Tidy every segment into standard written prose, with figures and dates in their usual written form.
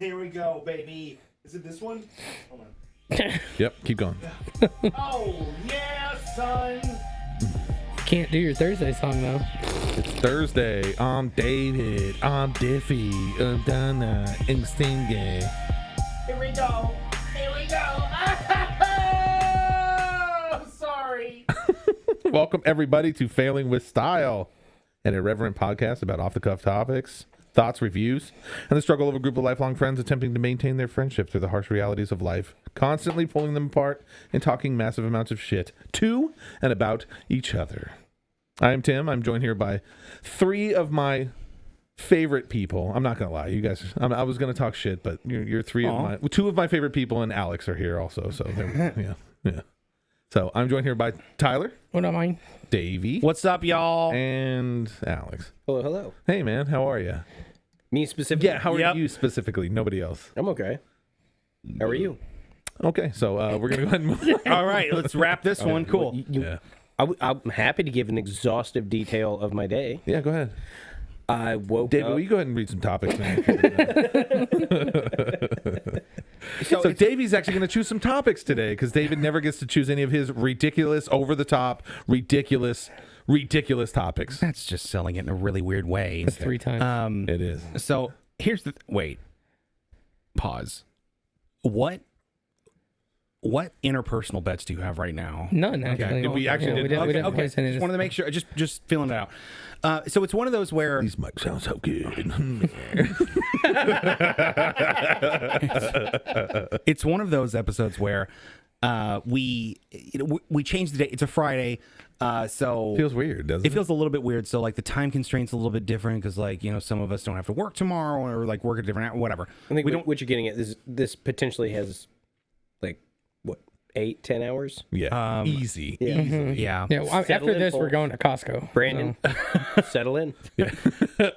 Here we go, baby. Is it this one? Hold on. Yep, keep going. Oh, yeah, son. Can't do your Thursday song though. It's Thursday. I'm David. I'm Diffie. I'm Donna. I'm Stingy. Here we go. Here we go. Sorry. Welcome, everybody, to Failing with Style, an irreverent podcast about off-the-cuff topics, thoughts, reviews, and the struggle of a group of lifelong friends attempting to maintain their friendship through the harsh realities of life, constantly pulling them apart and talking massive amounts of shit to and about each other. I'm Tim. I'm joined here by three of my favorite people. I'm not going to lie. You guys, I was going to talk shit, but you're two of my favorite people, and Alex are here also. So, yeah. So I'm joined here by Tyler. What am I? Davey. What's up, y'all? And Alex. Hello, hello. Hey, man. How are you? Me specifically? Yeah, how are you specifically? Nobody else. I'm okay. How are you? Okay, so we're going to go ahead and move on. All right, let's wrap this one. Cool. Yeah. I'm happy to give an exhaustive detail of my day. Yeah, go ahead. I woke David, up. will you go ahead and read some topics now? So Davey's actually going to choose some topics today because David never gets to choose any of his ridiculous, over-the-top, ridiculous topics. That's just selling it in a really weird way. That's 3 times. It is. So here's the wait. Pause. What interpersonal bets do you have right now? None, actually. We actually didn't. We didn't place any. Just wanted to make sure. Just feeling it out. So it's one of those where These mics sound so good. it's one of those episodes where we changed the date. It's a Friday, so Feels weird, doesn't it? it feels a little bit weird. So like the time constraints a little bit different because some of us don't have to work tomorrow or like work at a different whatever. I think what you're getting at is this potentially has, 8-10 hours? Yeah, easy. Yeah. Easily. Yeah. Yeah, well, Settle after in, this, we're folks. going to Costco. Brandon, settle in.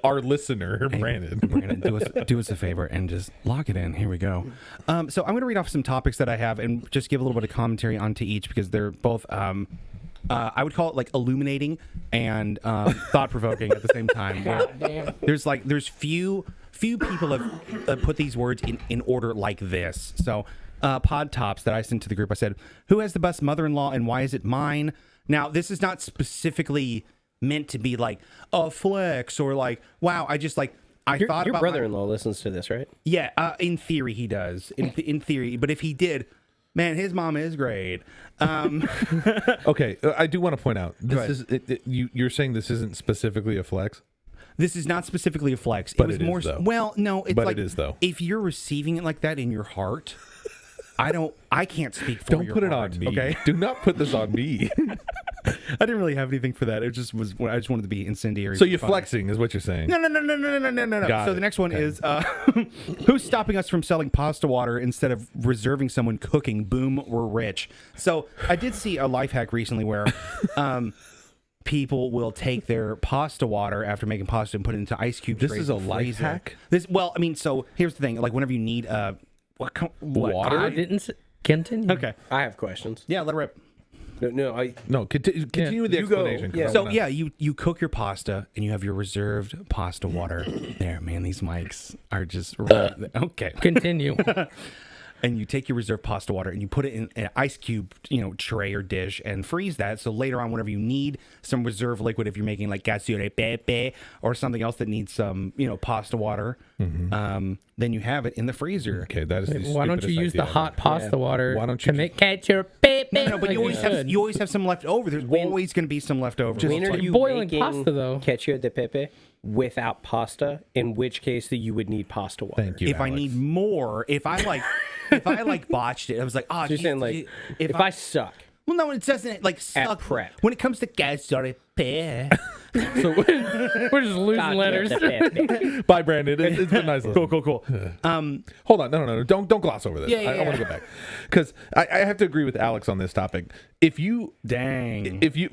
Our listener, Brandon. Brandon, do us a favor and just lock it in. Here we go. So I'm going to read off some topics that I have and just give a little bit of commentary onto each because they're both, I would call it like illuminating and thought-provoking at the same time. Damn. There's few people have put these words in order like this. So pod tops that I sent to the group, I said, who has the best mother-in-law and why is it mine? Now, this is not specifically meant to be like a flex or like, wow, I thought about Your brother-in-law listens to this, right? Yeah, in theory he does. In theory, but if he did, man, his mom is great. Okay, I do want to point out, Go you're saying this isn't specifically a flex? This is not specifically a flex. But was it is, more. though. Well, no, it's But like it is, though. if you're receiving it like that in your heart, I can't speak for Don't your put it heart, on me. Okay. Do not put this on me. I didn't really have anything for that. It just was. I just wanted to be incendiary. So you're fun. flexing is what you're saying. No. Got So it. the next one Okay. is who's stopping us from selling pasta water instead of reserving someone cooking? Boom, we're rich. So I did see a life hack recently where people will take their pasta water after making pasta and put it into ice cube This trays is a and life freeze it. hack? So here's the thing. Like whenever you need what? Water? I didn't continue. Okay. I have questions. Yeah, let it rip. No, continue with the You go. explanation. 'cause Yeah. I So wanna- yeah, you cook your pasta and you have your reserved pasta water. There, man, these mics are just okay. Continue. And you take your reserved pasta water and you put it in an ice cube, tray or dish and freeze that. So later on, whenever you need some reserve liquid, if you're making like cassoulet pepe or something else that needs some, pasta water, then you have it in the freezer. Okay, that is the Why don't you stupidest use the idea hot pasta water Why don't you to make ketchup? Baby. No, but you always have some left over. There's always going to be some left over. When are you boiling making pasta, though? cacio de pepe without pasta? In which case, that you would need pasta water. Thank you. If I Alex. need more, if I botched it, I was like, oh, So you're saying like, if I suck, well, no, it doesn't like suck. prep. When it comes to cassoulet pepe. So we're just losing letters. cacio de pepe. Bye, Brandon. It's been nice. Cool. Hold on. No. Don't gloss over this. Yeah, I yeah. want to go back because I have to agree with Alex on this topic. If you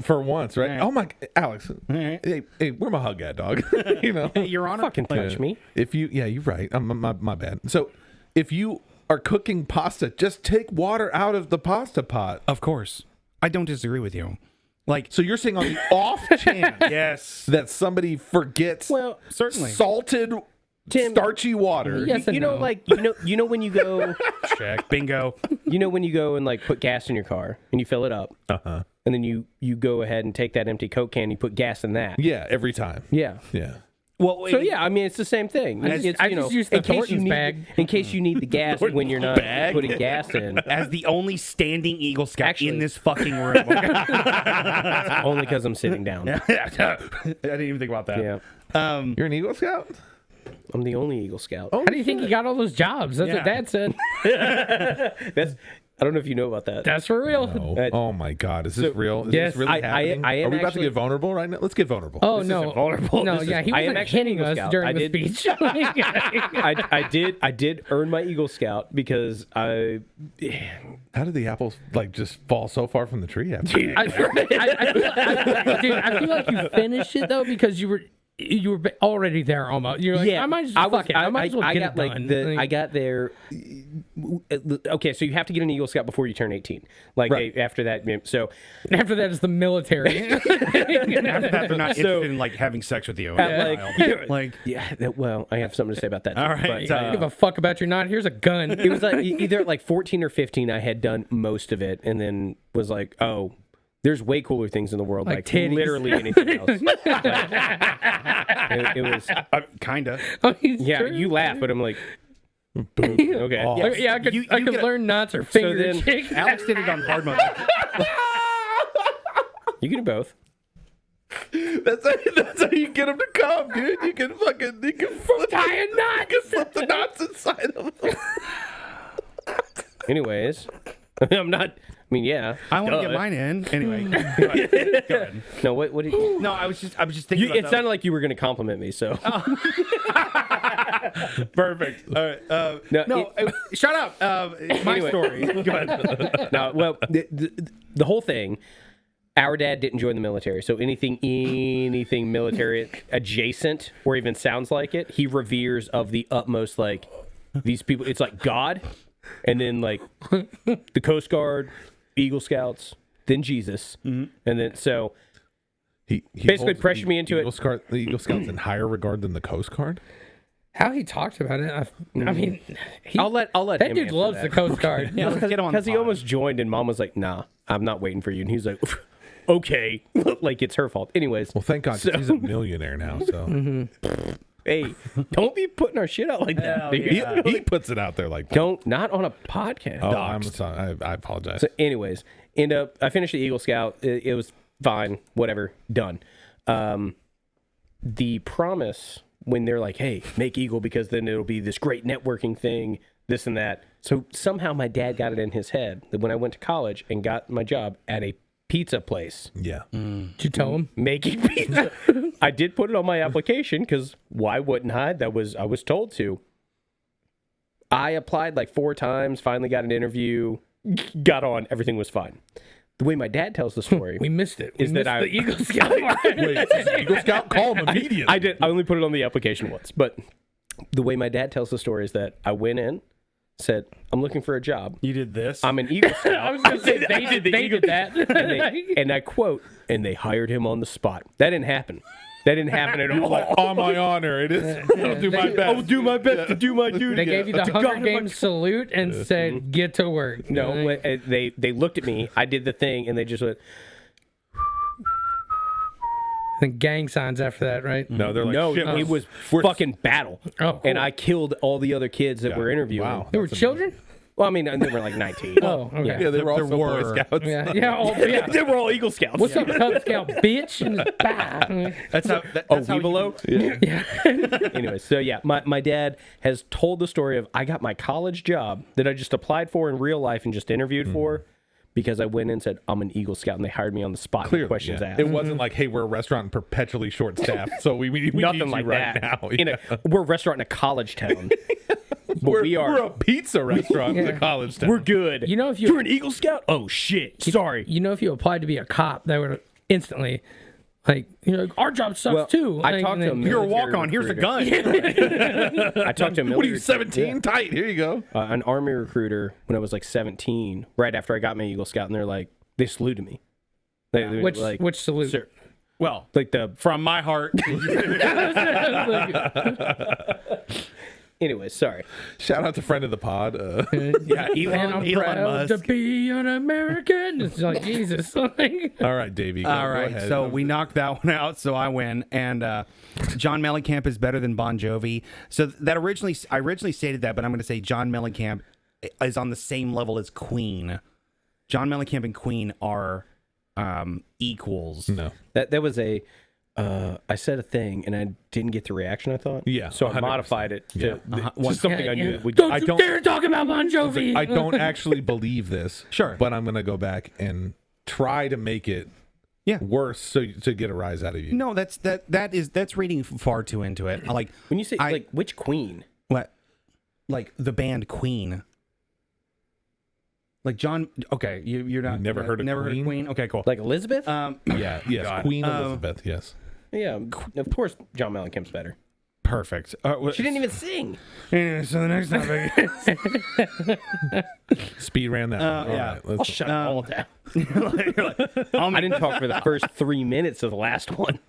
for once, right? Right. Oh my, Alex. right. Hey, where my hug at, dog? Your Honor, Fucking touch me. If you, yeah, you're right. My bad. So if you are cooking pasta, just take water out of the pasta pot. Of course, I don't disagree with you. Like, So you're saying on the off chance yes, that somebody forgets certainly salted Tim, starchy water. Yes and you know, no. like you know when you go, Check. Bingo. you know when you go and like put gas in your car and you fill it up, Uh-huh. and then you go ahead and take that empty Coke can, and you put gas in that. Yeah, every time. Yeah. Yeah. Well, So yeah, I mean it's the same thing. I It's, just use the in case you Thornton's need bag. in case you need the gas when you're not bag? putting gas in. as the only standing Eagle Scout Actually- in this fucking room. Only because I'm sitting down. I didn't even think about that. Yeah, You're an Eagle Scout? I'm the only Eagle Scout. How do you think you got all those jobs? That's what Yeah. Dad said. That's I don't know if you know about that. That's for real. Oh my God. Is this real? Is yes, this really I happening? am Are we about actually- to get vulnerable right now? Let's get vulnerable. Oh This no, isn't vulnerable. no, This yeah, is- he I am wasn't actually hitting Eagle us Scout. during I the did- speech. I did earn my Eagle Scout because I How did the apples like just fall so far from the tree? After dude, I feel like you finished it though because you were already there almost. You're like, I might just fuck it. I might as well I get got it like done. I got there. Okay, so you have to get an Eagle Scout before you turn 18. Like after that, so After that is the military. After that, they're not interested in like having sex with you. like well, I have something to say about that. Too. All right, but, I don't give a fuck about your not. Here's a gun. it was like either at like 14 or 15. I had done most of it, and then was like, oh. There's way cooler things in the world, like titties. literally anything else. It was, Kinda. yeah. You laugh, but I'm like, okay, Oh. yes. Yeah, I could, You I could get a- learn knots or finger then- chick. Alex did it on hard mode. You can do both. that's how you get them to come, dude. You can flip Tie a knot. You can flip the knots inside them. Anyways, I'm not. I mean, yeah. I want to Duh. get mine in. Anyway, go ahead. No, what did you? No, I was just thinking. It about sounded like you were going to compliment me. So perfect. All right. No, Shut up. My Anyway. story. Go ahead. no. Well, the whole thing. Our dad didn't join the military, so anything military adjacent or even sounds like it, he reveres of the utmost. Like these people, it's like God, and then like the Coast Guard, Eagle Scouts, then Jesus, and then so He Basically holds pressured me into it. The Eagle Scouts in higher regard than the Coast Guard. How he talked about it, I mean, I'll let that him dude answer loves that. the Coast Guard. Yeah, let's get him on Because the he pod. almost joined, and Mom was like, "Nah, I'm not waiting for you." And he's like, "Okay," like it's her fault. Anyways, Well, thank God 'cause he's a millionaire now. So hey, don't be putting our shit out like that. dude. he puts it out there like that. Don't not on a podcast. Oh, I'm sorry. I apologize. So, anyways, I finished the Eagle Scout. It was fine, whatever, done. The promise when they're like, "Hey, make Eagle because then it'll be this great networking thing, this and that." So somehow my dad got it in his head that when I went to college and got my job at a pizza place Yeah. Did you tell him? making pizza, I did put it on my application because why wouldn't I? I was told to. I applied like 4 times, finally got an interview, got on, everything was fine. The way my dad tells the story We missed it. We is that missed I the Eagle Scout. Wait, Eagle Scout, call him immediately. I only put it on the application once, but the way my dad tells the story is that I went in, said, "I'm looking for a job. You did this. I'm an Eagle Scout." I was going to say they did that. and I quote, and they hired him on the spot. That didn't happen. That didn't happen at all. On my honor, it is. I'll do my best. I'll do my best to do my duty. They gave you the Hunger Games salute and said, "Get to work." No, they looked at me. I did the thing, and they just went, And gang signs after that, right? No, they're like, "No, shit, it was fucking battle." Oh, cool. And I killed all the other kids that were interviewing. Wow. There were children? Well, I mean, they were like 19. Oh, okay. Yeah, they were also Boy Scouts. Yeah, yeah, yeah. They were all Eagle Scouts. What's up, Cub Scout, bitch? And bah. That's how. That's how below? Yeah. Anyway, so yeah, my dad has told the story of I got my college job that I just applied for in real life and just interviewed for because I went in and said, "I'm an Eagle Scout," and they hired me on the spot. Clearly, Questions yeah. asked. It wasn't like, hey, we're a restaurant and perpetually short-staffed, so we need Nothing you like right that. now. We're a restaurant in a college town. But We're a pizza restaurant in the college town. We're good. You know, if You're an Eagle Scout? Oh shit! Sorry. You know, if you applied to be a cop, that would instantly, like, our job sucks Well, too. I Like, talked to and him. You're a walk on. Here's a gun. I talked to a What are you, military- 17? Tight. Here you go. an army recruiter when I was like 17, right after I got my Eagle Scout, and they're like, they saluted me. They were which like, salute? Sir, Well, like the from my heart. Anyways, sorry. Shout out to friend of the pod. Yeah, And I'm proud to be an American. It's like, Jesus. All right, Davey. All go right, ahead. so we knocked that one out, so I win. And John Mellencamp is better than Bon Jovi. So that I originally stated that, but I'm going to say John Mellencamp is on the same level as Queen. John Mellencamp and Queen are equals. No. That was a. I said a thing and I didn't get the reaction I thought. Yeah, So I 100%. modified it to Yeah. something I knew that would. Don't I you don't- dare talk about Bon Jovi. I don't actually believe this. Sure. But I'm going to go back and try to make it worse so to get a rise out of you. No, that's reading far too into it. Like When you say like which queen? what, like the band Queen. Like John. Okay, you're not. You never heard of Heard Queen? of Queen? Okay, cool. Like Elizabeth? Yeah, yes. God. Queen Elizabeth, yes. Yeah, of course John Mellencamp's better. Perfect. She didn't even sing. Anyway, so the next topic. Speed ran that one. All yeah. right, let's- I'll shut it all down. You're like, I didn't talk for the first 3 minutes of the last one.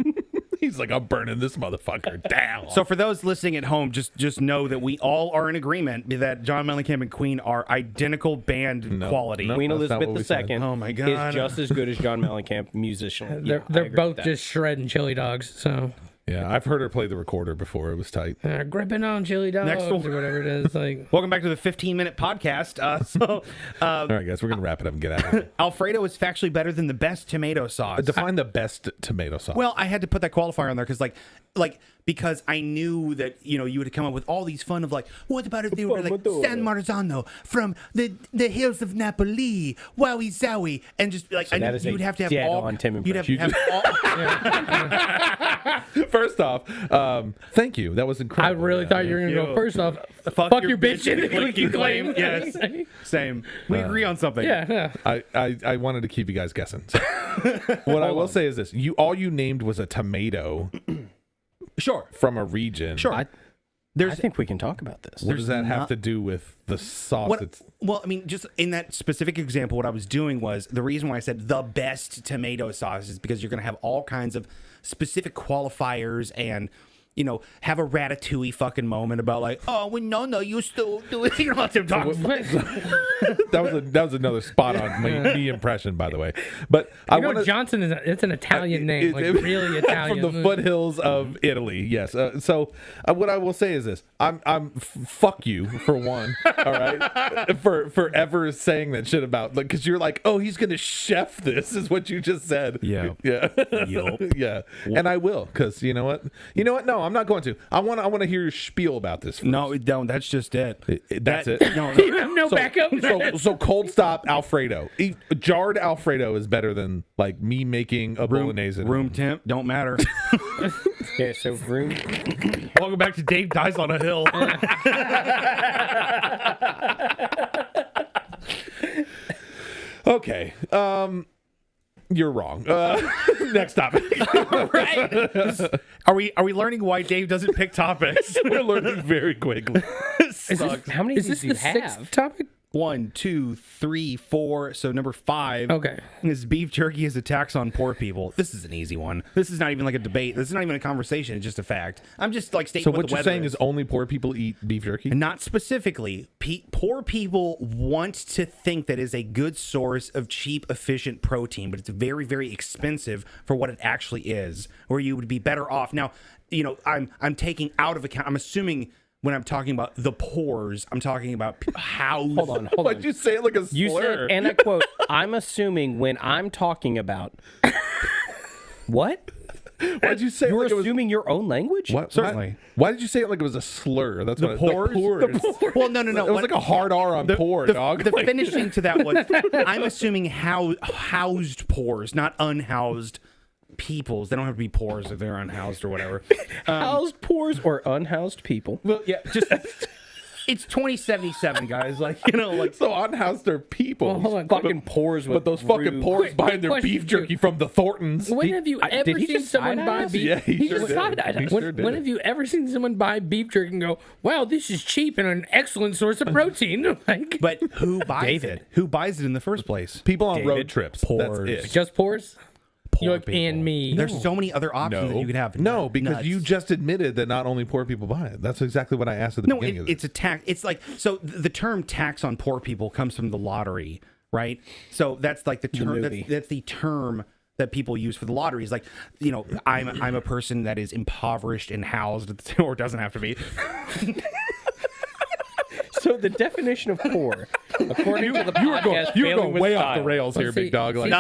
He's like, I'm burning this motherfucker down. So for those listening at home, just know that we all are in agreement that John Mellencamp and Queen are identical band quality. Nope. Queen that's not what we Elizabeth said. II Oh my God. is just as good as John Mellencamp musician. They're Yeah, I they're agree both with that. just shredding chili dogs. So Yeah, I've heard her play the recorder before. It was tight. gripping on chili dogs Next or one. whatever it is. Like Welcome back to the 15-minute podcast. All right, guys, we're going to wrap it up and get out of here. Alfredo is factually better than the best tomato sauce. Define the best tomato sauce. Well, I had to put that qualifier on there because I knew that you would come up with all these fun of like, what about if they were like San Marzano from the hills of Napoli, wowie zowie, and just like So that is you'd a have to have dead-on Tim you'd have to have all. First off, thank you. That was I incredible. really thought you were gonna go first off. Fuck your bitch and click you claim. Yes, same. We agree on something. Yeah. I wanted to keep you guys guessing. So, what I will say is this: all you named was a tomato Sure. from a region. Sure. I think we can talk about this. What does that have to do with the sauce? Well, I mean, just in that specific example, what I was doing was the reason why I said the best tomato sauce is because you're going to have all kinds of specific qualifiers and, have a ratatouille fucking moment about like, oh, well, no, you still do it. You know, Tim talks. that was another spot on me impression, by the way. But I want to. Johnson it's an Italian name, really Italian. From the foothills of Italy, yes. So what I will say is this: I'm fuck you for one, all right, for ever saying that shit about because you're like, oh, he's gonna chef this, is what you just said. Yeah. Yeah, and I will because you know what? No, I'm not going to. I want to hear your spiel about this. First. No, don't. That's just it. That's it. No, You have no backup. So cold stop Alfredo. Jarred Alfredo is better than like me making a bolognese. Room temp don't matter. Okay, so room. Welcome back to Dave Dies on a Hill. Okay. You're wrong. Next topic. Are we learning why Dave doesn't pick topics? We're learning very quickly. How many Is this do you the have? sixth topic? 1, 2, 3, 4. So number 5. Okay. Is beef jerky is a tax on poor people. This is an easy one. This is not even like a debate. This is not even a conversation. It's just a fact. I'm just like stating So what what the you're weather saying is only poor people eat beef jerky? And not specifically. Poor people want to think that is a good source of cheap, efficient protein, but it's very, very expensive for what it actually is. Where you would be better off. Now, I'm taking out of account. I'm assuming when I'm talking about the pores, I'm talking about how. Hold on. Why'd you say it like a slur? You said, and I quote, I'm assuming when I'm talking about. What? Why'd you say it You're like it was... assuming your own language? What? Certainly. Why did you say it like it was a slur? That's what pores? The pores. Well, no. It was like a hard R on poor, dog. The Like- finishing to that was, I'm assuming housed pores, not unhoused peoples. They don't have to be pores if they're unhoused or whatever. Housed pores or unhoused people? Well, yeah, just it's 2077, guys. Like so unhoused are people. Well, hold on. Fucking pores with But those fucking rude- pores buying their question, beef jerky from the Thorntons. When have you ever did he seen just someone side-eye buy us? beef? Yeah, he sure just did. side-eyed us. He sure did When it. have you ever seen someone buy beef jerky and go, "Wow, this is cheap and an excellent source of protein"? Like, but who buys it? Who buys it in the first place? People on David road trips. Pores. That's it. just pores. poor You're like, people. and me. There's so many other options that you could have. No, because Nuts. you just admitted that not only poor people buy it. That's exactly what I asked at the beginning of this. It's a tax. It's like, so the term tax on poor people comes from the lottery, right? So that's like the term. That's the term that people use for the lottery. Is like, I'm a person that is impoverished and housed, or doesn't have to be. So the definition of poor, according to the podcast, You were Failing going with way off the Style. rails here, big dog. Like,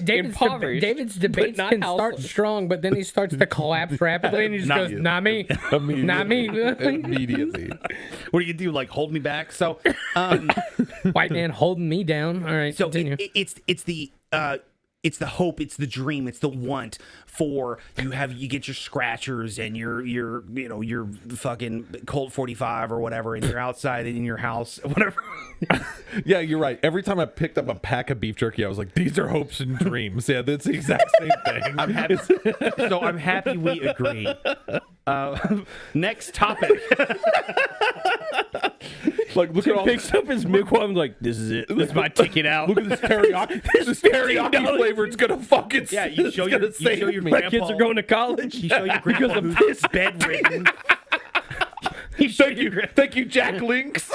David's debates not can start houseless. strong, but then he starts to collapse rapidly, and he just goes, "Not me, not me." Immediately. What do you do? Like hold me back? So, White man holding me down. All right, so continue. it's the hope, it's the dream, it's the want for you get your scratchers and your fucking Colt 45 or whatever, and you're outside in your house, whatever. Yeah, you're right. Every time I picked up a pack of beef jerky, I was like, these are hopes and dreams. Yeah, that's the exact same thing. I'm happy we agree. Next topic. Like, look He at all picks up his milk while I'm like, this is it. This is my ticket out. Look at this teriyaki. This teriyaki flavor. It's gonna fucking. Yeah, you show your me. My kids are going to college. You show your grandpa who's bedridden. Thank you, Jack Links.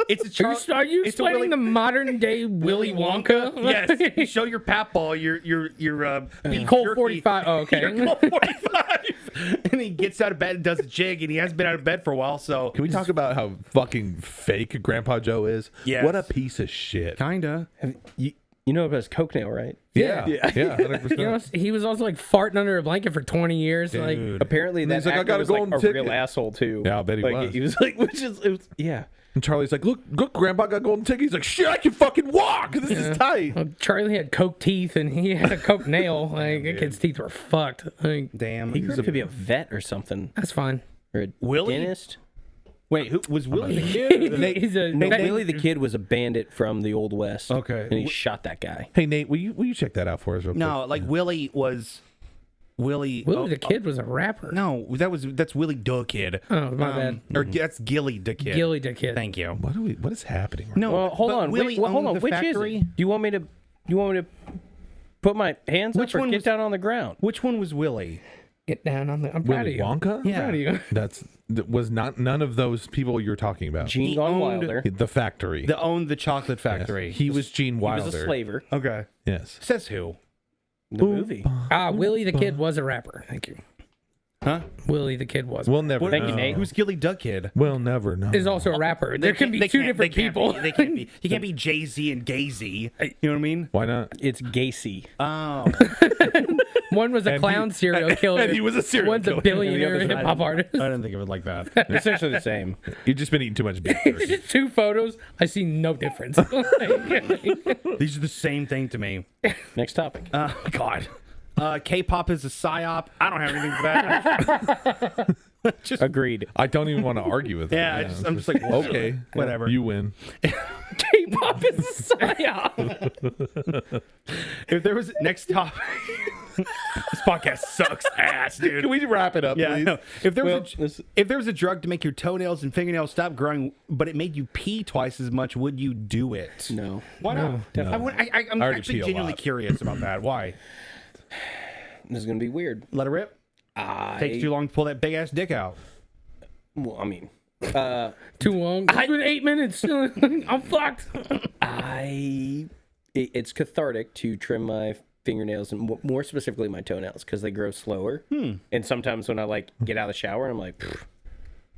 It's a Are you explaining the modern day Willy Wonka? Yes, you show your papal, your Colt jerky, 45. Oh, okay. your Colt 45, and he gets out of bed and does a jig, and he hasn't been out of bed for a while. So Can we talk about how fucking fake Grandpa Joe is? Yes. What a piece of shit. kinda. You know about his coke now, right? Yeah. 100%. You know, he was also like farting under a blanket for 20 years. Like, Apparently that he's like, I actor got a was like golden a ticket. real asshole too. Yeah, I bet he was. He was like, it was, yeah. And Charlie's like, look, Grandpa got golden ticket. He's like, shit, I can fucking walk. This is tight. well, Charlie had coke teeth and he had a coke nail. Like, that kid's teeth were fucked. Like, Damn. He grew up to be a vet or something, that's fine. or a Willie? dentist. Wait, who was Willie the kid? He's a No, Willie the Kid was a bandit from the Old West. Okay. and he shot that guy. Hey, Nate, will you check that out for us real quick? No, like Willie was Willie. Willie the Kid was a rapper. No, that's Willie the Kid. Oh, my bad. Or that's Gilly the Kid. Gilly the Kid. Thank you. What is happening? Right No, Well, hold but on. Willie Hold owned on. the Which factory. is it? Do you want me to put my hands Which up or one get was- down on the ground? Which one was Willie? Get down on the. I'm proud of Willy you. Wonka? I'm proud of you. That was not none of those people you're talking about. Gene He Gone owned- Wilder. The factory. The owned the chocolate factory. He was Gene He Wilder. was a slaver. Okay. Yes. Says who? The movie. Willie the Kid was a rapper. Thank you. Huh? Willie the Kid was. We'll never Thank you, know. Nate. Who's Gilly Duck Kid? We'll never know. Is also a rapper. There can be two different people. They can't be. You can't be Jay-Z and Gazy. You know what I mean? Why not? It's Gacy. Oh. One was a clown serial killer. and he was a serial One's killer. a billionaire hip hop artist. I didn't think of it like that. They're essentially the same. You've just been eating too much beef jerky. Just two photos. I see no difference. These are the same thing to me. Next topic. God. K-pop is a psyop. I don't have anything for that. Agreed. I don't even want to argue with Yeah, him. I'm just like, okay, whatever. You win. K-pop is a psyop. If there was next topic, this podcast sucks ass, dude. Can we wrap it up, Yeah, I please? know. If there was a drug to make your toenails and fingernails stop growing, but it made you pee twice as much, would you do it? No. Why not? No. I'm already actually pee a genuinely lot. curious about that. Why? This is gonna be weird. Let it rip. Takes too long to pull that big ass dick out. Well, I mean, Too long. It's been 8 minutes. I'm fucked. it's cathartic to trim my fingernails and more specifically my toenails because they grow slower. And sometimes when I like get out of the shower, I'm like,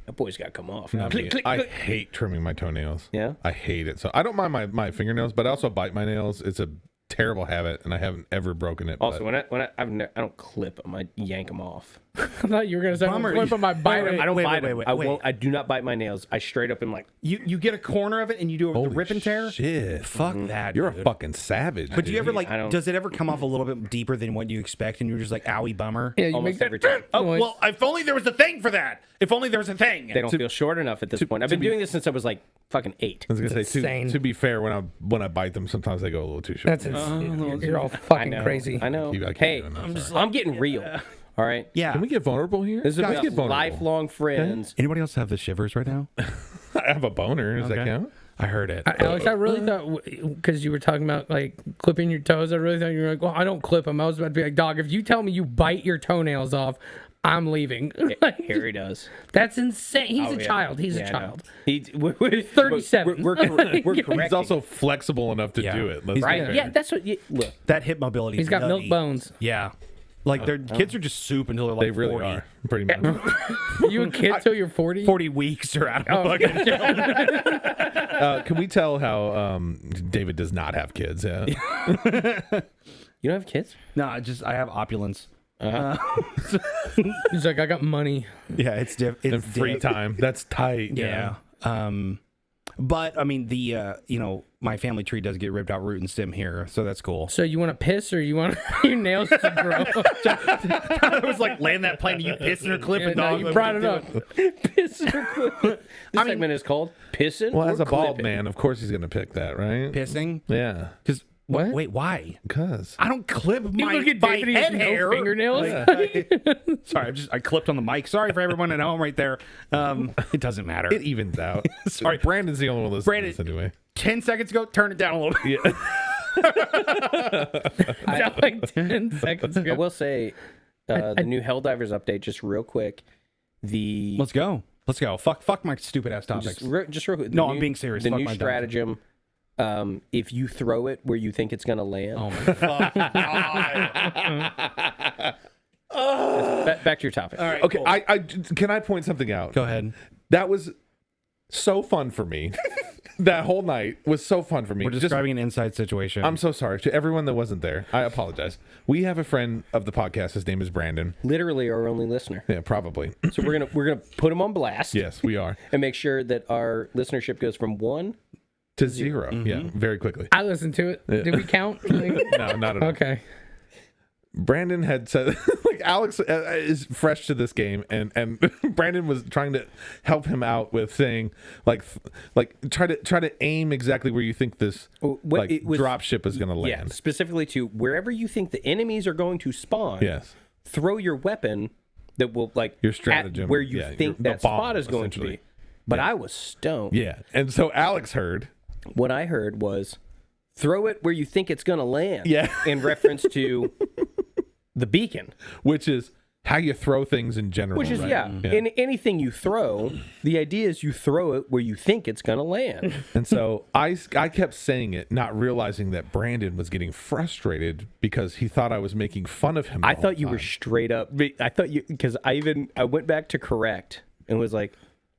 that boy's got to come off. I hate trimming my toenails. Yeah? I hate it. So I don't mind my fingernails, but I also bite my nails. It's a terrible habit, and I haven't ever broken it. Also, but I don't clip them. I yank them off. I thought you were gonna say I'm Bummer. flipping my bite. I don't wait, bite wait, them. wait, I wait. won't. I do not bite my nails. I straight up am like, You get a corner of it and you do the rip and tear. Shit, Fuck that. you're dude. a fucking savage. But do you dude. ever like? I don't- Does it ever come off a little bit deeper than what you expect, and you're just like, "Owie, bummer." Yeah, you almost make that every time. Oh noise. well, if only there was a thing for that. If only there was a thing. They don't feel short enough at this point. I've been doing this since I was like fucking 8. I was gonna say insane. to be fair, when I bite them, sometimes they go a little too short. That's you're all fucking I know. crazy. I know. I can't Hey, do enough, I'm getting real. All right. Yeah. Can we get vulnerable here? This is Let's about lifelong friends. Anybody else have the shivers right now? I have a boner. Does that Okay. count? I heard it. Alex, I really thought, because you were talking about like clipping your toes, I really thought you were like, well, I don't clip them. I was about to be like, dog, if you tell me you bite your toenails off, I'm leaving. Harry does. That's insane. He's a child. He's a child. We're 37. We're correcting. He's also flexible enough to do it. Let's be right. fair. Yeah, that's what. Look, That hip mobility. He's got milk bones. Yeah. Like their kids are just soup until they're like They really 40. are, pretty much. You a kid till you're 40? 40 weeks or out of Okay. Can we tell how David does not have kids? Yeah. you don't have kids? No, I have opulence. He's like, I got money. Yeah, it's And free time. That's tight. Yeah. But I mean the my family tree does get ripped out root and stem here, so that's cool. So you want to piss or you want your nails to grow? I was like laying that plane, you pissing or clipping, No, dog. you brought it up. Pissing or clipping. This segment is called Pissing Well, or as a bald Clipping. man, of course he's going to pick that, right? Pissing? Yeah. Because What? Wait, why? Because. I don't clip You my, look at my David, he has head no hair. fingernails. Sorry, I clipped on the mic. Sorry for everyone at home right there. It doesn't matter. It evens out. Sorry. Brandon's the only one listening Brandon- to this anyway. 10 seconds ago, turn it down a little bit. Yeah. Like 10 seconds I ago. will say the new Helldivers update, just real quick. Let's go. Fuck my stupid ass topics. Just real quick. No, I'm being serious. The Fuck new my stratagem. If you throw it where you think it's gonna land. Oh my fuck. Back to your topic. All right. Okay, cool. I can I point something out? Go ahead. That was so fun for me. That whole night was so fun for me. We're describing an inside situation. I'm so sorry to everyone that wasn't there. I apologize. We have a friend of the podcast. His name is Brandon. Literally our only listener. Yeah, probably. So we're gonna put him on blast. Yes, we are. And make sure that our listenership goes from 1 To 0. Yeah, very quickly. I listened to it. Did we count? No, not at all. Okay. Brandon had said, like, Alex is fresh to this game, and Brandon was trying to help him out with saying, like try to aim exactly where you think this drop ship is going to land. Yeah, specifically to wherever you think the enemies are going to spawn. Yes. Throw your weapon that will Your stratagem. at where you Yeah, think the that bomb, spot is going to be. essentially. But I was stoned. Yeah, and so Alex heard. What I heard was throw it where you think it's going to land. Yeah. In reference to the beacon. Which is how you throw things in general. Which is, right? yeah. In anything you throw, the idea is you throw it where you think it's going to land. And so I kept saying it, not realizing that Brandon was getting frustrated because he thought I was making fun of him. I the thought whole you were time. straight up. I thought you, because I went back to correct and was like,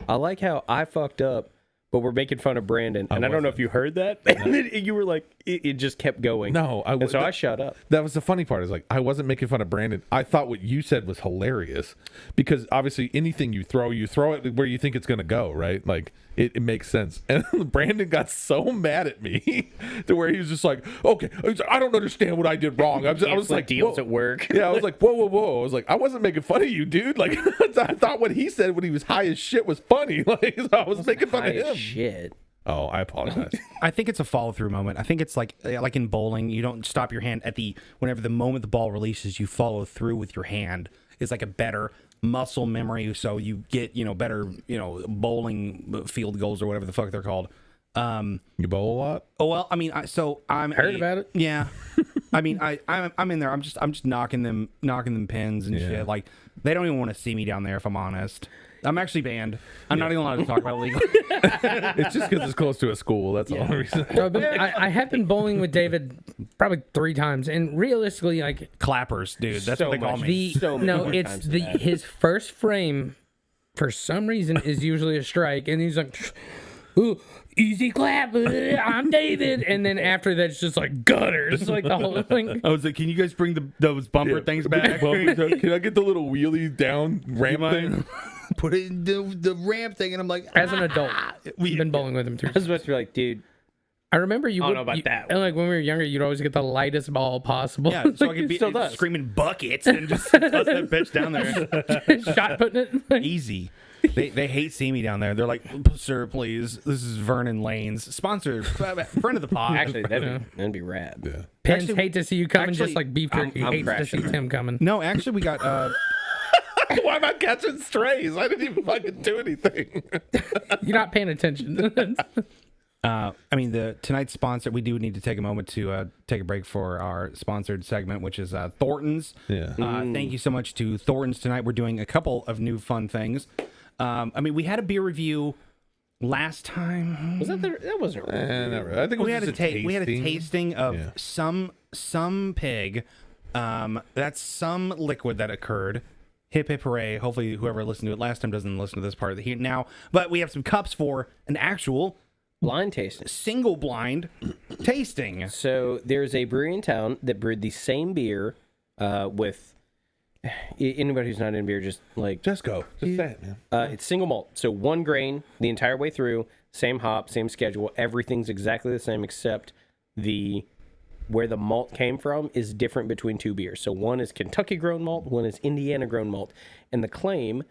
I like how I fucked up, but we're making fun of Brandon. And I don't know if you heard that. And then you were like, it just kept going. No, and so I shut up. That was the funny part. Is like I wasn't making fun of Brandon. I thought what you said was hilarious because obviously anything you throw it where you think it's gonna go, right? Like it makes sense. And Brandon got so mad at me to where he was just like, "Okay, I don't understand what I did wrong." I was like, deals whoa. at work. Yeah, I was like, whoa. I was like, I wasn't making fun of you, dude. Like I thought what he said when he was high as shit was funny. Like so I was making fun of him. Shit. Oh, I apologize. I think it's a follow through moment. I think it's like in bowling, you don't stop your hand at whenever the moment the ball releases, you follow through with your hand. It's like a better muscle memory, so you get better bowling field goals or whatever the fuck they're called. You bowl a lot? Oh well, I mean, I'm Heard about it? Yeah, I mean, I'm in there. I'm just knocking them pins and shit. Like they don't even want to see me down there. If I'm honest. I'm actually banned. I'm not even allowed to talk about it legally. It's just because it's close to a school. That's the only reason. So, but I have been bowling with David probably 3 times, and realistically, like Clappers, dude. That's So what they call much. me. it's his first frame for some reason is usually a strike, and he's like, "Ooh, easy clap, I'm David," and then after that, it's just like gutters, like the whole thing. I was like, can you guys bring those bumper things back? Can I get the little wheelie down ramp thing? Put it in the ramp thing, and I'm like, As an adult, we've been bowling with him 2 I was supposed to be like, dude, I remember you. I don't would, know about you- that And like when we were younger, you'd always get the lightest ball possible. yeah, so I could be still does. screaming buckets and just toss that bitch down there. shot putting it. Easy. They hate seeing me down there. They're like, sir, please. This is Vernon Lanes, sponsor, friend of the pod. actually, that'd be rad. Yeah. Pens Actually- hate to see you coming, actually, just like beef jerky I'm hates to see crashing. Tim coming. No, actually, we got. Why am I catching strays? I didn't even fucking do anything. You're not paying attention. Tonight's sponsor, we do need to take a moment to take a break for our sponsored segment, which is Thornton's. Yeah. Thank you so much to Thornton's tonight. We're doing a couple of new fun things. We had a beer review last time. Was that there? That wasn't right. Not really. I think it was We had just we had a tasting. tasting of Yeah. some pig. That's some liquid that occurred. Hip hip hooray! Hopefully, whoever listened to it last time doesn't listen to this part of the heat now. But we have some cups for an actual Blind tasting. single blind tasting. So there's a brewery in town that brewed the same beer with anybody who's not in beer, just like Just go. Just say it, man. it's single malt. So one grain the entire way through, same hop, same schedule. Everything's exactly the same except where the malt came from is different between two beers. So one is Kentucky grown malt, one is Indiana grown malt. And the claim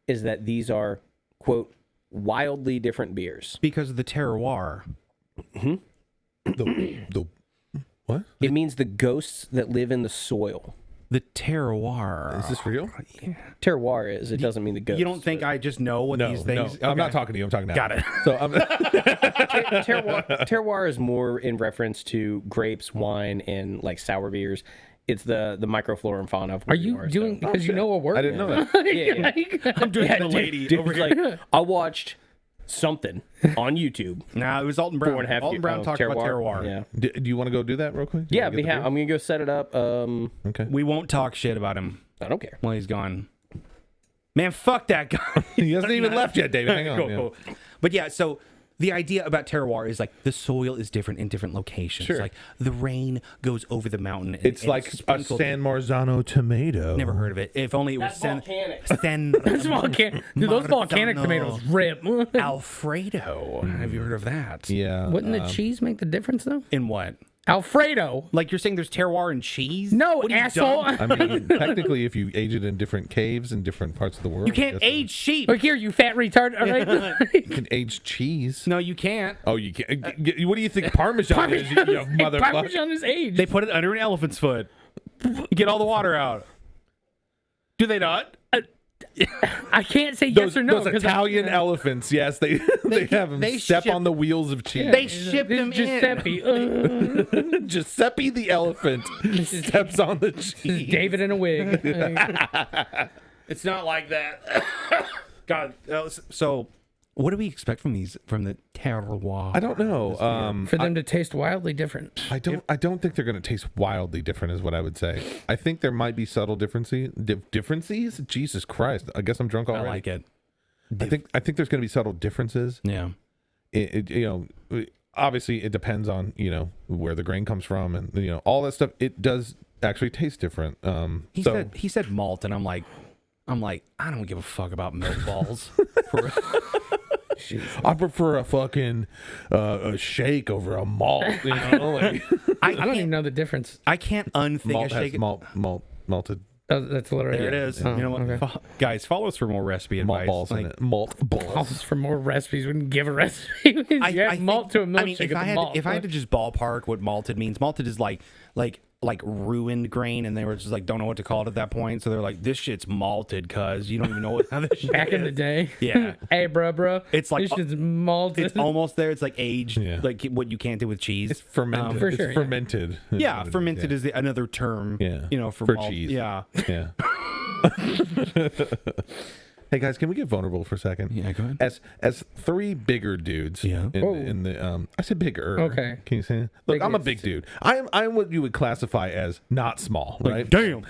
is that these are, quote, wildly different beers. Because of the terroir. The what? It means the ghosts that live in the soil. The terroir. Is this real? Terroir is. It doesn't mean the ghosts. You don't think I just know what No, these things? no. I'm not Okay. talking to you. I'm talking now. Got it. So I'm terroir is more in reference to grapes, wine, and like sour beers. It's the microflora and fauna. Of Are you doing because you know a word? I didn't know that. Yeah. I'm doing the lady Dude over was here. like, I watched something on YouTube. Nah, it was Alton Brown. 4.5 Alton Brown talked about terroir. Yeah, Do you want to go do that real quick? You yeah. wanna get the I'm gonna go set it up. Okay. We won't talk shit about him I don't care. while he's gone. Man, fuck that guy. He hasn't even left yet, David. Hang on. Cool, yeah. cool. But yeah, so the idea about terroir is like the soil is different in different locations. Sure. Like the rain goes over the mountain. And, It's and like a sprinkled- San Marzano tomato. Never heard of it. If only it was volcanic. San Dude, those volcanic Marzano tomatoes rip. Alfredo. Have you heard of that? Yeah. Wouldn't the cheese make the difference though? In what? Alfredo. Like you're saying there's terroir in cheese? No, What are you, asshole. dumb? I mean, technically, if you age it in different caves in different parts of the world, You can't I guess age sheep. Look here, you fat retard. All right. You can age cheese. No, you can't. Oh, you can't. What do you think Parmesan is, you motherfucker? Parmesan is age. They put it under an elephant's foot. Get all the water out. Do they not? I can't say yes or no. Those 'cause Italian elephants, yes, they have them they step ship- on the wheels of cheese. They shipped This them is Giuseppe. Giuseppe the elephant steps on the This is cheese. David in a wig. It's not like that. God. So, what do we expect from the terroir? I don't know. For them to taste wildly different. I don't think they're going to taste wildly different, is what I would say. I think there might be subtle differences. Jesus Christ! I guess I'm drunk I already. like it. I think there's going to be subtle differences. Yeah. Obviously it depends on where the grain comes from and all that stuff. It does actually taste different. He said malt, and I'm like, I don't give a fuck about milk balls. I prefer a fucking a shake over a malt. Like, I don't even know the difference. I can't unthink malt a has shake. malted Oh, that's literally There it is. Oh, You know what, okay. guys? Follow us for more recipe malt advice. balls in it. Malt balls. Calls for more recipes. We can give a recipe. You add malt to a milkshake. if I had to just ballpark what malted means, malted is like ruined grain, and they were just like don't know what to call it at that point. So they're like, this shit's malted because you don't even know how this shit back in is. the day. Yeah. Hey, bro. It's like- this shit's malted. It's almost there. It's like aged, Yeah. like what you can't do with cheese. It's fermented. For It's sure, yeah. fermented. Yeah, fermented is another term. Yeah. For For malt. cheese. Yeah. Yeah. Hey guys, can we get vulnerable for a second? Yeah, go ahead. As three bigger dudes. Yeah. In the I said bigger. Okay. Can you say that? Look, Big I'm a is- big dude. I'm what you would classify as not small, right? Damn.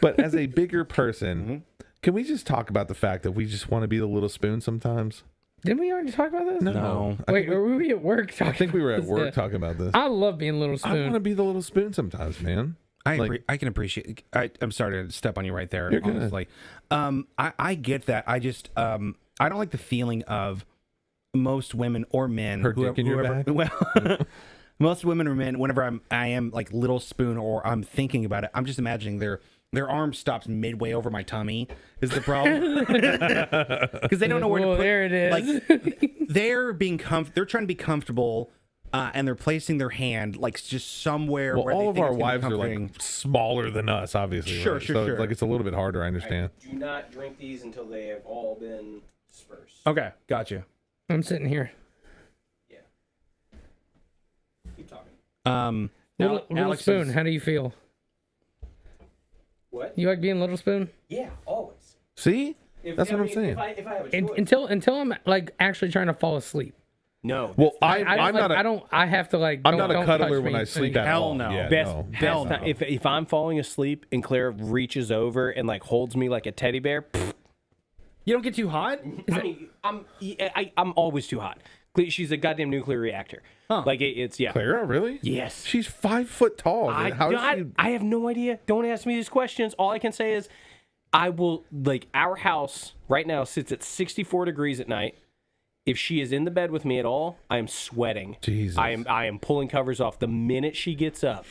But as a bigger person, can we just talk about the fact that we just want to be the little spoon sometimes? Didn't we already talk about this? No. Wait, were we at work talking? I think we were at about work this? talking about this. I love being Little I want to Spoon. be the little spoon sometimes, man. I can appreciate. I'm sorry to step on you right there. You're good. Honestly, I get that. I just I don't like the feeling of most women or men. Her dick in your bag? Well, most women or men. Whenever I am like little spoon or I'm thinking about it, I'm just imagining their arm stops midway over my tummy. Is the problem? Because they don't know where to Well, put. there it is. Like they're trying to be comfortable. And they're placing their hand like just somewhere. Well, where they all of think our it's gonna be wives are comforting. like smaller than us, obviously. Sure, right? sure, So sure. like it's a little bit harder. I understand. Do not drink these until they have all been disperse. Okay, gotcha. I'm sitting here. Keep talking. Little Alex Spoon, is- how do you feel? What? You like being Little Spoon? Yeah, always. See? That's what I'm saying. If I have a choice. Until I'm like actually trying to fall asleep. No. Well, I I'm not. I have to like. I'm not a don't cuddler touch when me. I sleep at Hell all. no. Yeah, Best, no. Hell best no. time. If I'm falling asleep and Claire reaches over and like holds me like a teddy bear, You don't get too hot? I mean, I'm always too hot. She's a goddamn nuclear reactor. Huh. Like it's yeah. Clara, really? Yes. She's 5 foot tall. How does she? I have no idea. Don't ask me these questions. All I can say is I will, like, our house right now sits at 64 degrees at night. If she is in the bed with me at all, I am sweating. Jesus. I am pulling covers off. The minute she gets up,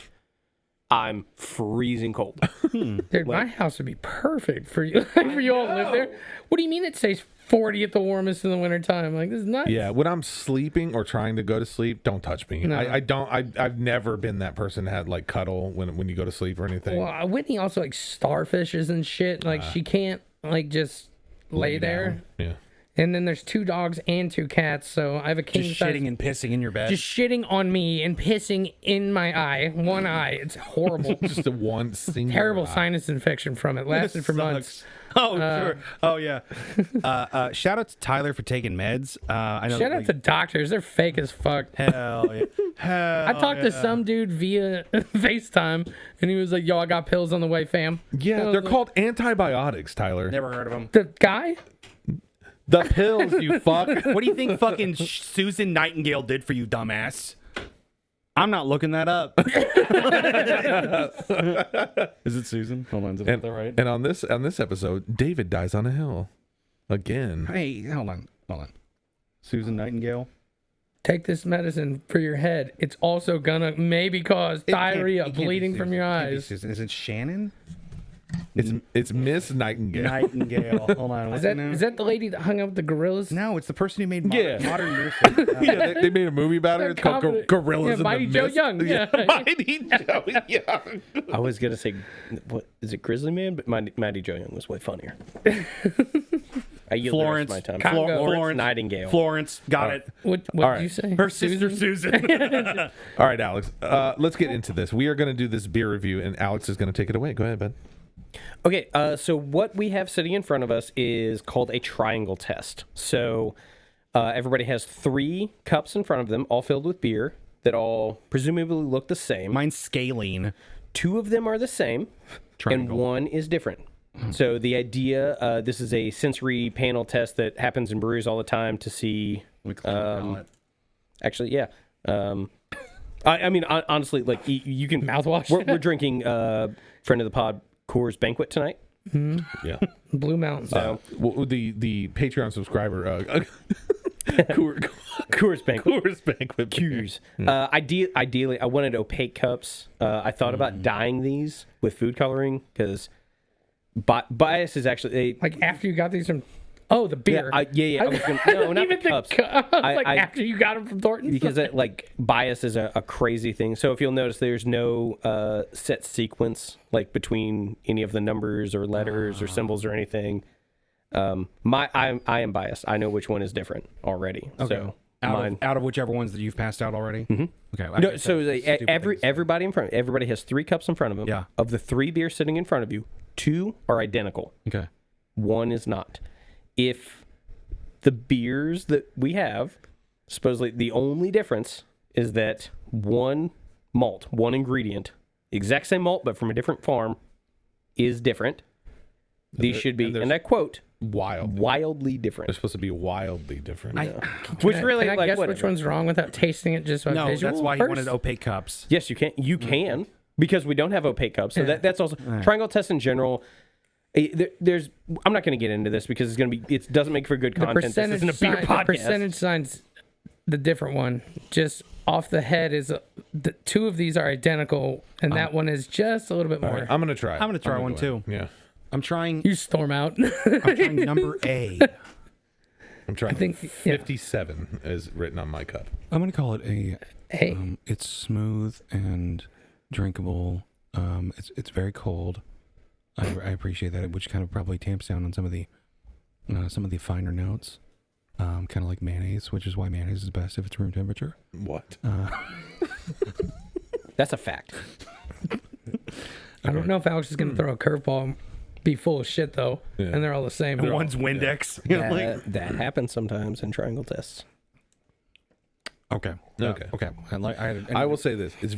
I'm freezing cold. Dude, my house would be perfect for you. For you all to live there. What do you mean it stays 40 at the warmest in the wintertime? Like, this is nuts. Yeah, when I'm sleeping or trying to go to sleep, don't touch me. No. I don't. I've never been that person that had like cuddle when you go to sleep or anything. Well, Whitney also like starfishes and shit. Like, she can't like just lay there. Yeah. And then there's 2 dogs and 2 cats, so I have a king Just size. shitting and pissing in your bed. Just shitting on me and pissing in my eye. One eye. It's horrible. Just a one single. Terrible eye. sinus infection from it. Lasted for months. Oh, sure. Oh, yeah. Shout out to Tyler for taking meds. I know. Shout out to doctors. They're fake as fuck. Hell yeah. Hell I talked to some dude via FaceTime, and he was like, "Yo, I got pills on the way, fam." Yeah, they're called antibiotics, Tyler. Never heard of him. The guy? The pills, you fuck. What do you think fucking Susan Nightingale did for you, dumbass? I'm not looking that up. Is it Susan? Hold on, did I get that right? And on this episode, David dies on a hill. Again. Hey, hold on. Susan Nightingale. Take this medicine for your head. It's also gonna maybe cause diarrhea, It can't be bleeding from Susan. your It can't be eyes. Susan. Is it Shannon? It's Miss Nightingale. Nightingale. Hold on. Is that the lady that hung up with the gorillas? No, it's the person who made Yeah. modern nursing. Yeah, they made a movie about it. It's called Gorillas in Mighty the Joe Mist. Young. Yeah. Mighty Joe Young. I was gonna say, what is it, Grizzly Man? But Maddie Joe Young was way funnier. I yield the rest Florence. of my time. Congo. Florence Nightingale. Florence. Got it. What All did you right. say? Her sister Susan. All right, Alex. Let's get into this. We are going to do this beer review, and Alex is going to take it away. Go ahead, Ben. Okay, so what we have sitting in front of us is called a triangle test. So everybody has 3 cups in front of them, all filled with beer, that all presumably look the same. Mine's scalene. 2 of them are the same, Triangle. and 1 is different. So the idea, this is a sensory panel test that happens in breweries all the time to see. Let me clean my palate. Actually, yeah. I mean, honestly, like you can Mouthwash. We're drinking friend of the pod Coors Banquet tonight. Yeah. Blue Mountain. So Well, the Patreon subscriber, Coors Banquet. Coors Banquet. Coors. Ideally, I wanted opaque cups. I thought about dyeing these with food coloring because bias is actually Like after you got these from. Oh, the beer. I was gonna, no, not the Even cups. Like after you got them from Thornton's. Because like bias is a crazy thing. So if you'll notice, there's no set sequence like between any of the numbers or letters or symbols or anything. I am biased. I know which one is different already. Okay. So Out of whichever ones that you've passed out already. Mm-hmm. Okay. no. So everybody has 3 cups in front of them. Yeah. Of the 3 beers sitting in front of you, 2 are identical. Okay. 1 is not. If the beers that we have, supposedly the only difference is that one malt, one ingredient, exact same malt but from a different farm, is different. These should be, and I quote, wildly They're different. supposed to be wildly different. Which really, Can I like, guess whatever. which one's wrong without tasting it just by No, visual that's why he first? wanted opaque cups. Yes, you can. You can because we don't have opaque cups. So that's also triangle test in general. There's. I'm not going to get into this because it's going to be. It doesn't make for good The content. This percentage, isn't a beer sign, the podcast. percentage sign's the different one. Just off the head is the 2 of these are identical, and that one is just a little bit All more. right, I'm going to try. I'm gonna try one, go too. ahead. Yeah. I'm trying. You storm out. I'm trying number A. I'm trying. I think, yeah. 57 is written on my cup. I'm gonna call it a. Hey, It's smooth and drinkable. It's very cold. I appreciate that, which kind of probably tamps down on some of the Some of the finer notes, kind of like mayonnaise, which is why mayonnaise is best if it's room temperature. What? That's a fact. I don't know if Alex is going to throw a curveball and be full of shit, though. Yeah. And they're all the same. One's Windex. You know, like- That happens sometimes in triangle tests. Okay. Okay. I will say this: it's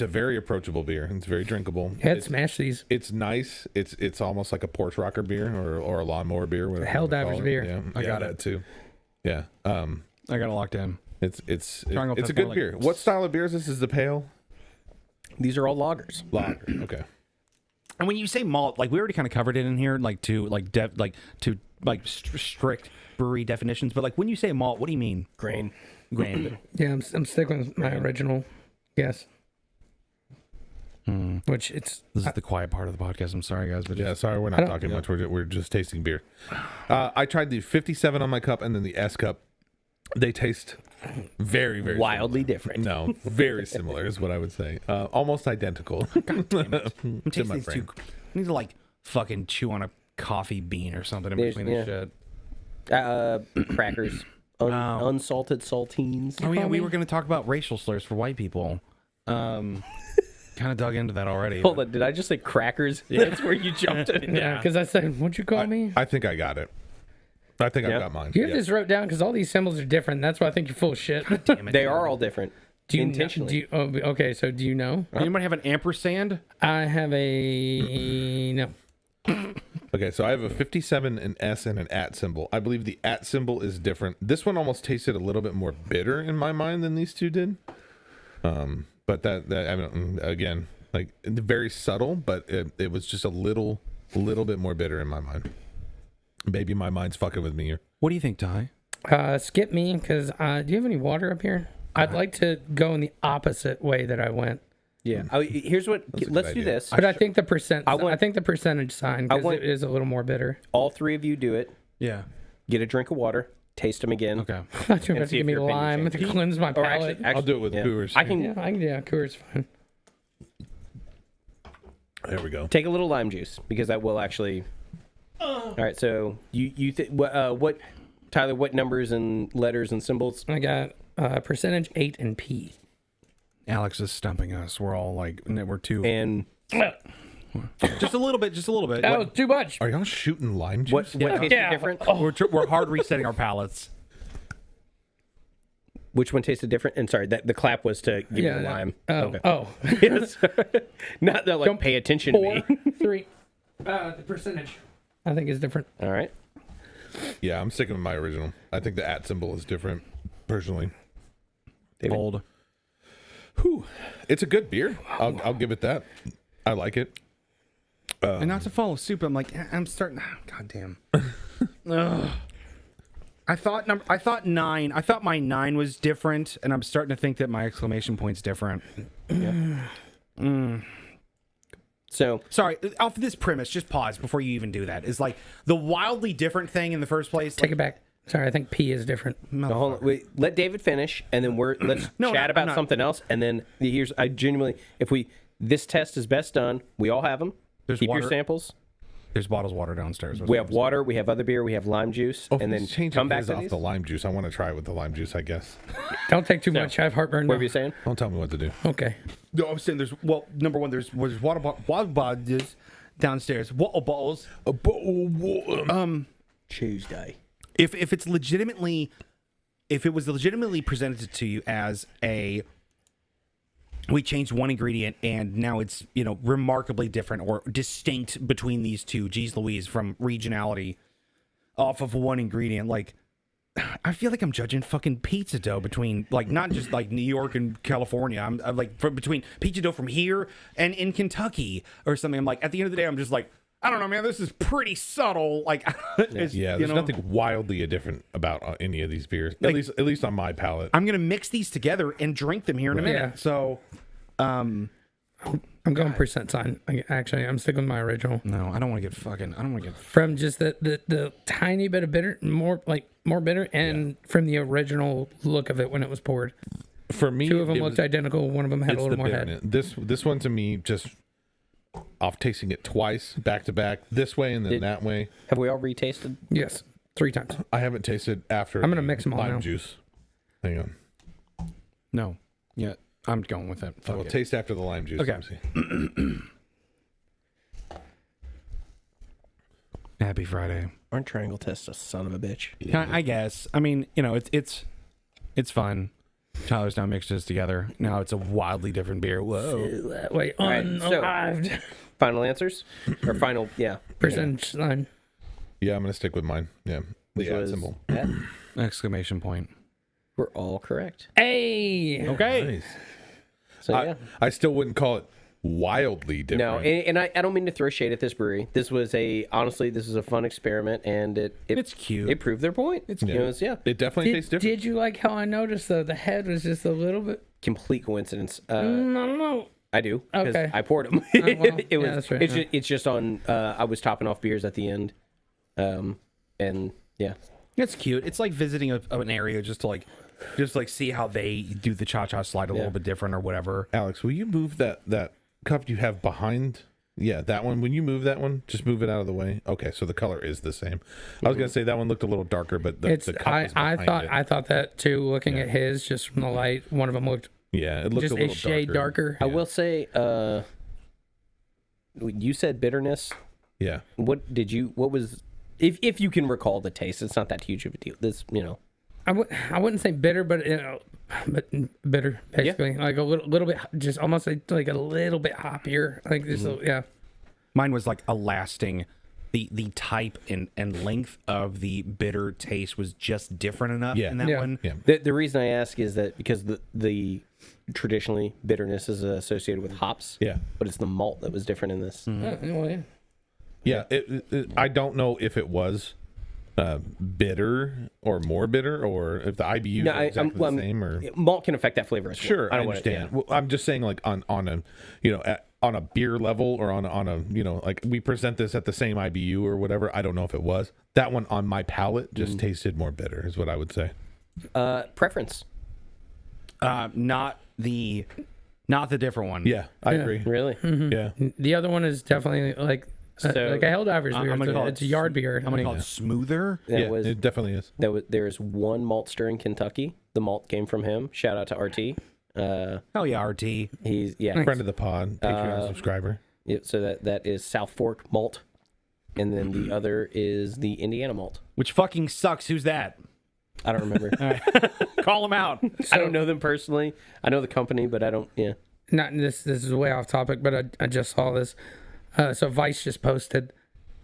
a very approachable beer. It's very drinkable. Yeah, I'd smash these. It's nice. It's almost like a porch rocker beer or a lawnmower beer. Whatever Hell you wanna divers call it. beer. Yeah, I got that it. too. Yeah. I got it locked in. It's Triangle a test good more like- beer. What style of beer is this? Is the pale These are all lagers. lager? Okay. And when you say malt, like we already kind of covered it in here, strict brewery definitions. But like when you say malt, what do you mean? Grain. Grain. Yeah, I'm sticking with my original guess. Which it's... This is the quiet part of the podcast. I'm sorry, guys, but Yeah. Sorry, we're not talking much. We're just tasting beer. I tried the 57 on my cup and then the S cup. They taste very, very Wildly different. No, very similar is what I would say. Almost identical. I'm To tasting my these brain. two. I need to like fucking chew on a coffee bean or something in There's- between this shit. Crackers. Unsalted saltines. Oh yeah, we were going to talk about racial slurs for white people. Kind of dug into that already. Hold on, did I just say crackers? That's where you jumped in. Yeah, because I said, what'd you call me? I think I got it. I think I Yeah. got mine. You have Yeah. this wrote down because all these symbols are different. That's why I think you're full of shit. They are all different. Do you Intentionally. okay, so do you know? Anybody have an ampersand? I have a... No. Okay, so I have a 57, an S, and an at symbol. I believe the at symbol is different. This one almost tasted a little bit more bitter in my mind than these two did. But that I mean, again, like very subtle, but it was just a little bit more bitter in my mind. Maybe my mind's fucking with me here. What do you think, Ty? Skip me, because do you have any water up here? I'd like to go in the opposite way that I went. Yeah. Here's what. a good Let's do idea. this. But I think the percent. I want- think the percentage sign because want- it is a little more bitter. All three of you do it. Yeah. Get a drink of water. Taste them again. Okay. I thought you were about to see give if me your opinion lime to changes. cleanse my Or palate. I'll do it with yeah. Coors. I can Yeah, Coors fine. There we go. take a little lime juice because that will actually. All right. So what Tyler? What numbers and letters and symbols? I got percentage 8 and P. Alex is stumping us. We're all like, we're two. And Just a little bit. That was too much. Are y'all shooting lime juice? what tasted Yeah. different? We're hard resetting our palates. Which one tasted different? And sorry, that the clap was to give you the lime. Oh. Yes. Not that like Don't- pay attention to 4, me. 3. The percentage, I think, is different. All right. Yeah, I'm sticking with my original. I think the at symbol is different, personally. Bold. Whew. It's a good beer. I'll give it that. I like it. And not to follow suit, but I'm like, I'm starting. God damn. Ugh. I thought 9. I thought my 9 was different, and I'm starting to think that my exclamation point's different. So Sorry, off this premise, just pause before you even do that. Is like the wildly different thing in the first place. Take it back. Sorry, I think P is different. hold on, wait, let David finish, and then let's No, chat I'm about not. something else. And then I genuinely, this test is best done. We all have them. There's Keep water. your samples. There's bottles of water downstairs. We have water. We have other beer. We have lime juice. and then change come back his to off these. the lime juice. I want to try it with the lime juice, I guess. Don't take too much. I have heartburn. What now. were you saying? Don't tell me what to do. Okay. No, I'm saying number one, there's water bottles downstairs. Water bottles. Tuesday. If it was legitimately presented to you as we changed one ingredient and now it's remarkably different or distinct between these two, geez Louise, from regionality off of one ingredient, like I feel like I'm judging fucking pizza dough between like not just like New York and California. I'm like between pizza dough from here and in Kentucky or something. I'm like at the end of the day I'm just like, I don't know, man. This is pretty subtle. Like, Yeah, there's nothing wildly different about any of these beers. At least on my palate. I'm gonna mix these together and drink them here in a minute. Yeah. So, I'm going percent sign. Actually, I'm sticking with my original. no, I don't want to get fucking. I don't want to get. From just the tiny bit of bitter, more bitter, and from the original look of it when it was poured. For me, Two of them it looked was- identical. One of them had a it's little the more bitterness. head. This one to me just off tasting it twice, back to back, this way and then that way. Have we all retasted? Yes, 3 times. I haven't tasted after. I'm gonna mix them all lime now. juice. Hang on. No. Yeah, I'm going with it. I Fuck will it. taste after the lime juice. Okay. Let me see. Happy Friday. Aren't triangle tests a son of a bitch? I guess. I mean, you know, it's fun. Tyler's now mixed this together. Now it's a wildly different beer. Whoa. Wait, right, so- unalived. Final answers or final? Yeah. Percentage line. Yeah, I'm gonna stick with mine. Yeah, the ad Was symbol. that? Exclamation point. We're all correct. Hey. Okay. Nice. So yeah. I still wouldn't call it wildly different. No, and I don't mean to throw shade at this brewery. This was honestly a fun experiment, and It's cute. It proved their point. It's Yeah. It definitely tastes different. Did you like how I noticed though the head was just a little bit? complete coincidence. I don't know. I do because Okay. I poured them. well, it was. yeah, that's right, It's yeah. it's just on. I was topping off beers at the end, and yeah. It's cute. It's like visiting an area just to see how they do the cha-cha slide a little bit different or whatever. Alex, will you move that cup you have behind? Yeah, that one. When you move that one, just move it out of the way. Okay, so the color is the same. I was gonna say that one looked a little darker, but the cup is behind it. I thought that too. Looking at his just from the light, one of them looked Yeah, it looked just a little shade darker. I will say. You said bitterness. Yeah, What was? If you can recall the taste, it's not that huge of a deal. This, I wouldn't say bitter, but bitter basically, like a little bit, just almost like a little bit hoppier. Like this, yeah. Mine was like a lasting. The type and length of the bitter taste was just different enough in that Yeah. one. yeah. the reason I ask is that because the traditionally bitterness is associated with hops. Yeah. But it's the malt that was different in this. Well, yeah. Yeah, I don't know if it was bitter or more bitter, or if the IBUs are exactly the same. Or Malt can affect that flavor as well. sure, I don't wanna- understand. Well, I'm just saying, like on a on a beer level, or on a like we present this at the same IBU or whatever. I don't know if it was that one on my palate just tasted more bitter, is what I would say. Preference. Not the different one. Yeah, I agree. Really? Yeah, The other one is definitely like a Helldivers beer. I'm gonna call It's a yard beer. I'm gonna call it smoother. That yeah, was it definitely is. there's one maltster in Kentucky. The malt came from him. Shout out to RT. Hell yeah, RT. He's Friend of the pod, Patreon subscriber. so that is South Fork malt, and then the other is the Indiana malt. Which fucking sucks. Who's that? I don't remember. Call him out. I don't know them personally. I know the company, but I don't. Yeah. Not this is way off topic, but I just saw this. So Vice just posted.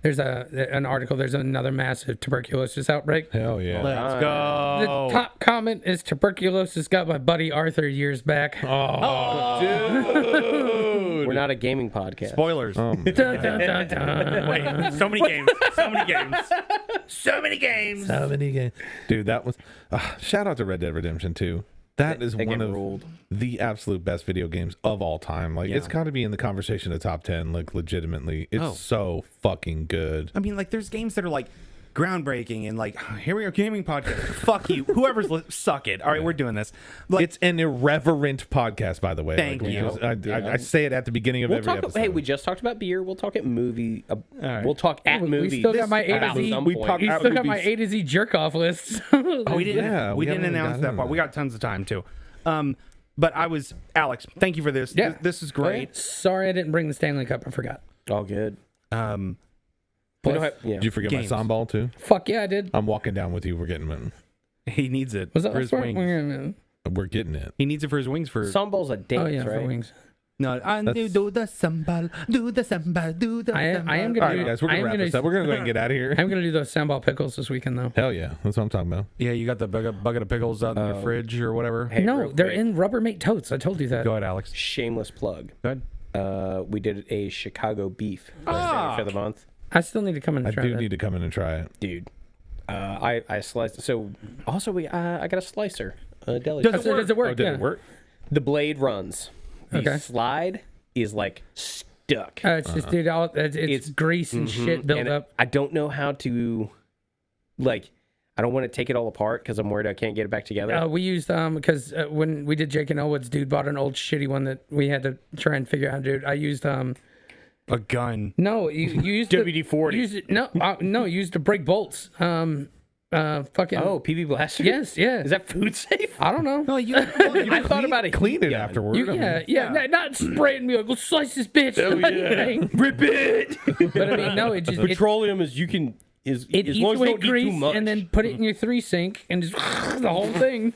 There's an article. There's another massive tuberculosis outbreak. Hell yeah. Let's The go. top comment is tuberculosis got my buddy Arthur years back. Oh, dude. We're not a gaming podcast. Spoilers. Dun, dun, dun, dun. Wait, so many games. So many games. So many games. So many games. Dude, that was shout out to Red Dead Redemption 2. That is That one game of ruled. the absolute best video games of all time. Like it's got to be in the conversation of top 10, like legitimately. It's so fucking good. I mean, like, there's games that are like groundbreaking and like, here we are, gaming podcast. Fuck you. Whoever's suck it. All right, we're doing this. Like, It's an irreverent podcast, by the way. Thank we you. just- I say it at the beginning of We'll every talk. episode. Hey, we just talked about beer. We'll talk at movie. right. We'll talk at We movies. still got my A to about Z. some we point. talk- You At still got my movies. A to Z jerk off list. we didn't. Yeah, we we didn't haven't announce gotten that to part. that. We got tons of time too. But I was Alex. Thank you for this. Yeah. This is great. Sorry I didn't bring the Stanley Cup. I forgot. All good. Plus, Did you forget games. my sambal too? fuck yeah, I did. I'm walking down with you. We're getting it. He needs it Was that for his for wings. We're getting it. He needs it for his wings. For Sambal's a dance, Oh yeah, right? for wings. no, do the sambal, do the sambal, do the. I am All gonna right, do. guys, we're gonna wrap this up. We're gonna go ahead and get out of here. I'm gonna do those sambal pickles this weekend though. Hell yeah, that's what I'm talking about. Yeah, you got the bucket of pickles out in your fridge or whatever. Hey, No, real they're quick, in Rubbermaid totes. I told you that. Go ahead, Alex. Shameless plug. Go ahead. We did a Chicago beef for the month, I still need to come in and I try do that. need to come in and try it. dude. I sliced. So also I got a slicer, a deli. Does it work? Oh, did Yeah. it work? The blade runs. The Okay. slide is like stuck. It's just, dude, it's grease and shit built And up. I don't know how to, like, I don't want to take it all apart because I'm worried I can't get it back together. We used because when we did Jake and Elwood's, dude bought an old shitty one that we had to try and figure out how to do it. I used A gun. No, you used WD-40. To, used it, no, you used to break bolts. Fucking. Oh, PB Blaster. Yes. Is that food safe? I don't know. No, you. I thought about it. Clean it afterward. Not spraying me like, go slice this bitch. Rip it. But I mean, no, it just Petroleum is you can is it as eats long as you away don't eat too grease much. and then put it in your 3 sink and just the whole thing.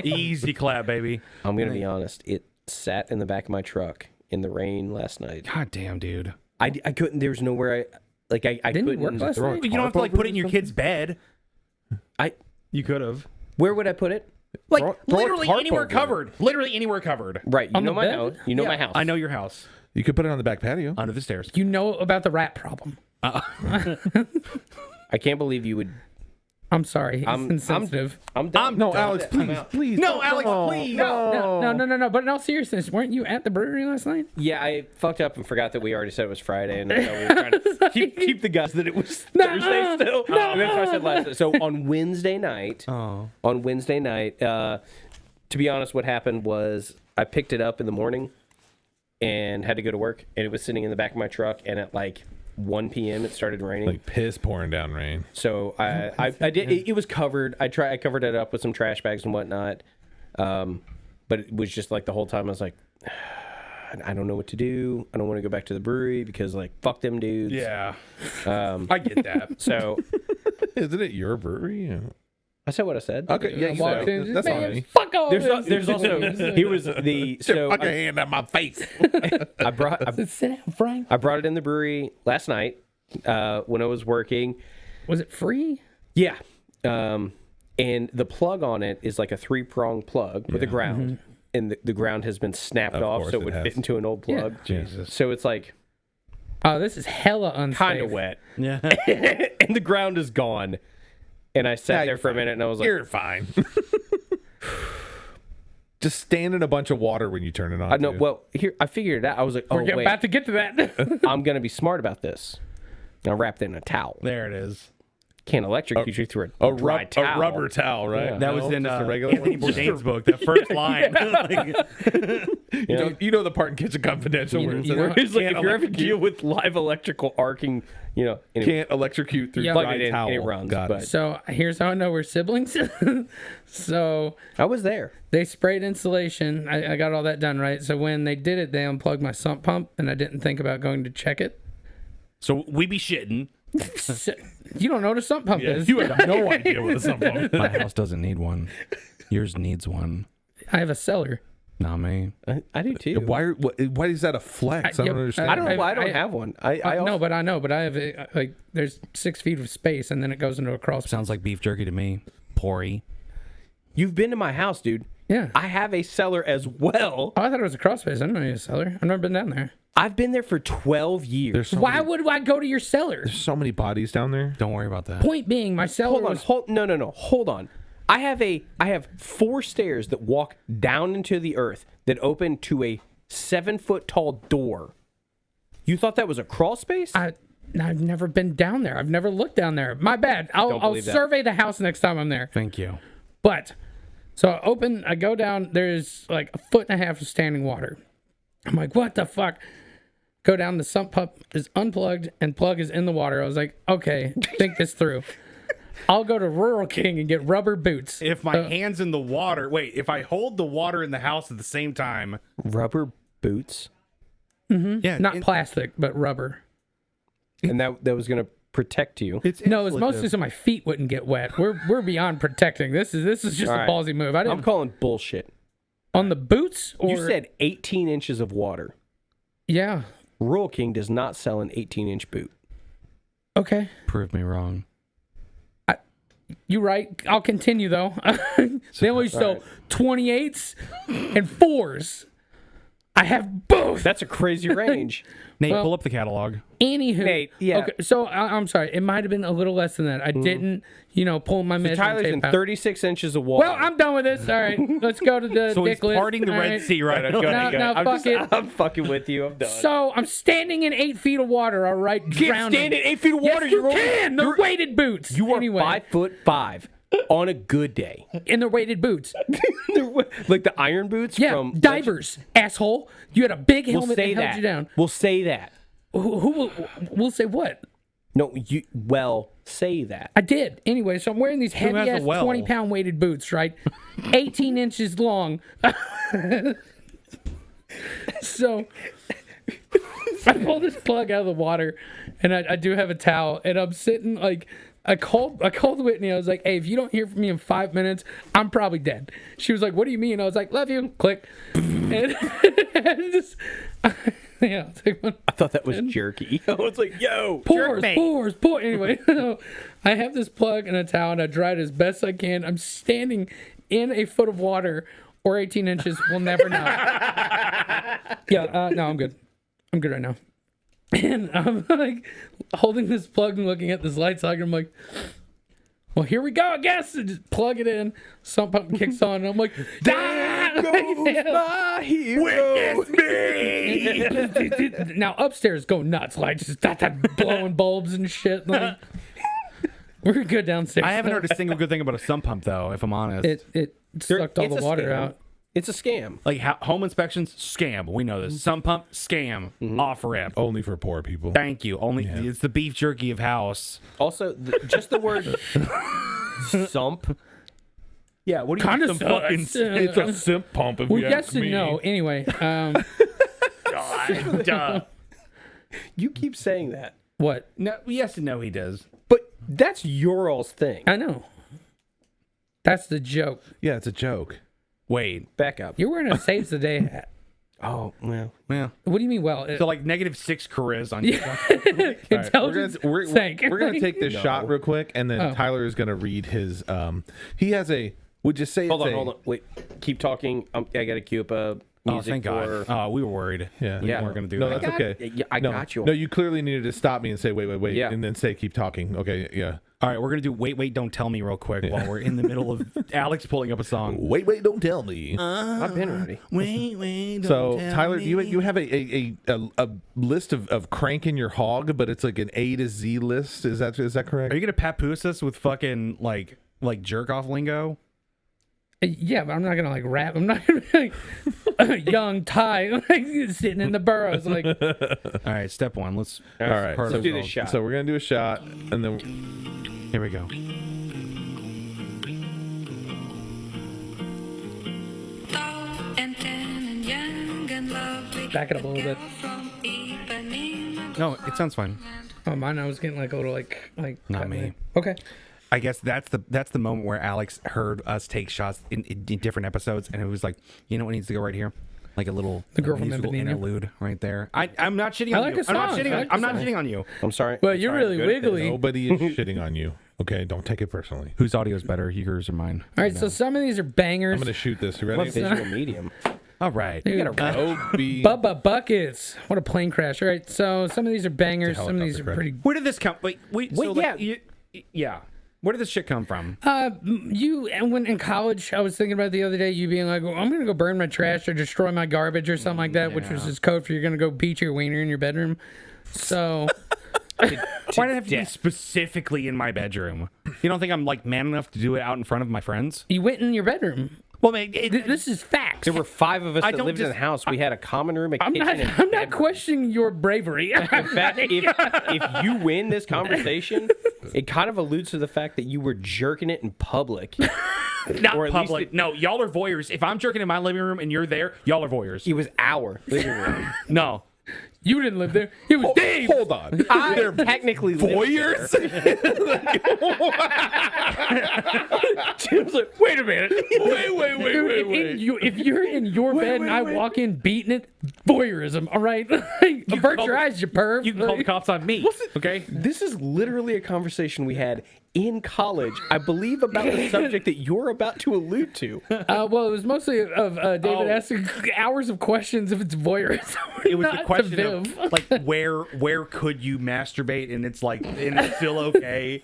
Easy clap, baby. I'm gonna be honest. It sat in the back of my truck in the rain last night. God damn, dude. I couldn't. There was nowhere I Didn't you couldn't. work last night? You don't have to like put it in your kid's bed. I You could have. where would I put it? Like throw a literally tarp anywhere over it. covered. Literally anywhere covered. Right. You On know the my bed? house. You know my house. I know your house. You could put it on the back patio. Under the stairs. You know about the rat problem. I can't believe you would. I'm sorry. He's insensitive. I'm done. No, Alex, please. No, Alex, please. No. But in all seriousness, weren't you at the brewery last night? Yeah, I fucked up and forgot that we already said it was Friday, and we were trying to keep the guys that it was Thursday still. And that's what I said last night. So on Wednesday night, to be honest, what happened was I picked it up in the morning and had to go to work, and it was sitting in the back of my truck, and at like 1 p.m. it started raining. Like piss pouring down rain. So I did. It was covered. I covered it up with some trash bags and whatnot. But it was just like the whole time I was like, I don't know what to do. I don't want to go back to the brewery because like fuck them dudes. Yeah. I get that. So Isn't it your brewery? Yeah. I said what I said. Okay, yeah, you Walked said in, that's man, on me. fuck all There's this. there's also he was the so Fuck a hand on my face. Sit down, Frank. I brought it in the brewery last night when I was working. Was it free? Yeah. And the plug on it is like a 3-prong plug with a ground. And the ground has been snapped off course so it it would has. fit into an old plug. Jesus. So it's like Oh, this is hella unsafe. kind of wet. Yeah. And the ground is gone. And I sat there for a minute and I was like, You're fine. Just stand in a bunch of water when you turn it on. I know. too. Well, here I figured it out. I was like, oh, We're wait, about to get to that. I'm going to be smart about this. And I wrapped it in a towel. There it is. Can't electrocute you through a dry towel. a rubber towel, right? Yeah. That was in just a regular Anthony one? Bourdain's book. That first line. You know the part in Kitchen Confidential where it you says, know- It's like can't if you ever electrocute- deal with live electrical arcing, anyway, can't electrocute through Yeah. dry plug it in towel. and it runs. Got But it. So here's how I know we're siblings. So I was there. they sprayed insulation. I got all that done, right? So when they did it, they unplugged my sump pump, and I didn't think about going to check it. So we be shitting. So, you don't know what a sump pump is. You have no idea what something. My house doesn't need one. Yours needs one. I have a cellar. Not me. I do too. Why is that a flex? I don't Yep, understand. I don't know why I don't I- have one. I No, also, but I know. But I have like there's 6 feet of space, and then it goes into a crawl space. Sounds like beef jerky to me. Porry. you've been to my house, dude. Yeah. I have a cellar as well. Oh, I thought it was a crawl space. I didn't know you had a cellar. I've never been down there. I've been there for 12 years. There's so Why many, would I go to your cellar? there's so many bodies down there. Don't worry about that. Point being, my cellar Hold on, was no. Hold on. I have 4 stairs that walk down into the earth that open to a 7-foot tall door. You thought that was a crawl space? I've never been down there. I've never looked down there. My bad. I'll believe that. survey the house next time I'm there. Thank you. But so I go down. There's like 1.5 feet of standing water. I'm like, what the fuck? Go down. The sump pump is unplugged and plug is in the water. I was like, okay, think this through. I'll go to Rural King and get rubber boots. If my hand's in the water, wait, if I hold the water in the house at the same time, Rubber boots? yeah, Not plastic, but rubber. And that was going to protect you. No, it's mostly so my feet wouldn't get wet. We're beyond protecting. This is just All a right. ballsy move. I I'm didn't calling bullshit. on the boots. Or, You said 18 inches of water. yeah. Rural King does not sell an 18-inch boot. Okay. prove me wrong. You're right. I'll continue though. They only sell 28s and 4s. I have both. That's a crazy range. Nate, Well- pull up the catalog. Anywho, Nate, yeah. Okay, so I'm sorry. It might have been a little less than that. I didn't, pull my measuring Tyler's tape in out. 36 inches of water. Well, I'm done with this. All right, let's go to the So he's dick list. parting the All Red right. Sea right now. Go ahead, No, go ahead. no, fuck it. I'm fucking with you. I'm done. So I'm standing in 8 feet of water. All right, you can't drowning. stand in 8 feet of water. Yes, you You're can. They're weighted boots. You are anyway, 5'5" on a good day. in their weighted boots. Like the iron boots Yeah, from divers, asshole. You had a big We'll helmet say that held that. you down. We'll say that. Who will say what? No, you say that. I did. Anyway, so I'm wearing these has heavy ass a well? 20-pound weighted boots, right? 18 inches long. So I pull this plug out of the water, and I do have a towel, and I'm sitting like. I called Whitney. I was like, hey, if you don't hear from me in 5 minutes, I'm probably dead. She was like, what do you mean? I was like, love you. Click. And just, yeah. I thought that was jerky. I was like, yo, Pores. Anyway, so I have this plug and a towel, and I dry it as best I can. I'm standing in a foot of water or 18 inches. We'll never know. Yeah, no, I'm good. I'm good right now. And I'm like holding this plug and looking at this light socket. I'm like, well, here we go, I guess. And just plug it in. Sump pump kicks on. And I'm like, there goes my hero. Witness me. Now upstairs go nuts. Like just blowing bulbs and shit. Like, we're good downstairs. I haven't heard a single good thing about a sump pump, though, if I'm honest. It sucked all it's the a water scam. out. It's a scam. Like home inspections, scam. We know this. Sump pump, scam. Off rip. Only for poor people. Thank you. Only it's the beef jerky of house. Also, just the word sump. Yeah, what do you Kind of It's a simp pump if Well, you yes ask and me. no. Anyway, Duh. You keep saying that. what? No, yes and no, he does. But that's your all's thing. I know. That's the joke. Yeah, it's a joke. Wait. Back up. You're wearing a Saves the Day hat. Oh, well. Yeah. What do you mean? Well, So like -6 charisma on you. intelligence sank. We're gonna take this shot real quick, and then Oh. Tyler is gonna read his. He has a. Would you say? Hold it's on. Wait. Keep talking. I got to cue up a Oh, music thank for... God. Oh, we were worried. Yeah, We Yeah. weren't going to do No, that. that's okay. Yeah, I no, got you. No, you clearly needed to stop me and say, wait, Yeah. and then say, keep talking. Okay, yeah. All right, we're going to do Wait, Don't Tell Me real quick while we're in the middle of Alex pulling up a song. Wait, don't tell me. I've been ready. Wait, So Tyler, you have a list of cranking your hog, but it's like an A to Z list. Is that correct? Are you going to papoose us with fucking like jerk off lingo? Yeah, but I'm not gonna like rap. I'm not gonna be like young Ty like, sitting in the burrows. Like, All right, step one. Let's All right, part so of do the- this shot. So we're gonna do a shot, and then Here we go. back it up a little bit. No, it sounds fine. Oh, mine. I was getting like a little like. Not me. Okay. I guess that's the moment where Alex heard us take shots in different episodes, and it was like, you know what needs to go right here? Like a little Girl from musical Ipanema. interlude right there. I'm not shitting I on like you. the song. I'm not shitting on you. I'm sorry. Well, I'm you're sorry, I'm really good at this. wiggly. nobody is shitting on you. Okay, don't take it personally. Whose audio is better, yours or mine? All right. So some of these are bangers. I'm gonna shoot this. You What ready? visual medium? All right. Dude, Obi. Bubba Buckets. What a plane crash. All right. So some of these are bangers. It's a Some of these are helicopter pretty. Where did this come? Wait. So yeah. like, yeah. Where did this shit come from? You and when in college, I was thinking about the other day. You being like, well, "I'm gonna go burn my trash or destroy my garbage or something like that," which was his code for you're gonna go beat your wiener in your bedroom. So. Why did it have to be specifically in my bedroom? You don't think I'm like man enough to do it out in front of my friends? You went in your bedroom. Well, man, This is facts. There were 5 of us I that don't lived in just- the house. We had a common room, a I'm kitchen, not. and I'm not questioning your bravery. In fact, if you win this conversation, it kind of alludes to the fact that you were jerking it in public. not or at least public. No, y'all are voyeurs. If I'm jerking in my living room and you're there, y'all are voyeurs. It was our living room. No. You didn't live there. It was Dave. Hold on. I technically Voyeurs? Tim's like, wait a minute. Dude, if you're in your bed and I walk in beating it, voyeurism. All right, avert call your the- eyes, you perv. You can call the cops on me. Okay? This is literally a conversation we had in college, I believe, about the subject that you're about to allude to. Well, it was mostly of David asking hours of questions if it's voyeurism. It was not the to question Viv. of like where could you masturbate and it's like and it's still okay.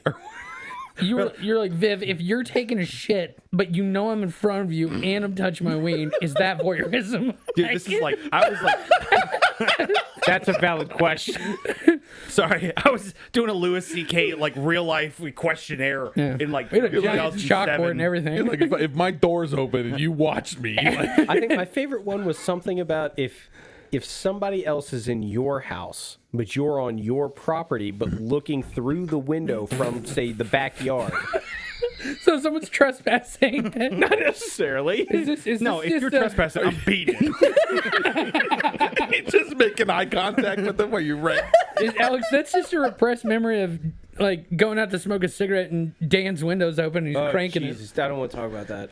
You're like, Viv, if you're taking a shit, but you know I'm in front of you and I'm touching my ween, is that voyeurism? Dude, this is like I was like That's a valid question. sorry, I was doing a Louis C.K. like real life questionnaire in like We had a giant 2007. chalkboard and everything. Like if my door's open and you watched me, like, I think my favorite one was something about if if somebody else is in your house, but you're on your property, but looking through the window from, say, the backyard. So someone's trespassing. Not necessarily. Is No, this if you're just trespassing, I'm beating. Just making eye contact with them while you wreck. Alex, that's just a repressed memory of like going out to smoke a cigarette and Dan's window's open and he's cranking Jesus, I don't want to talk about that.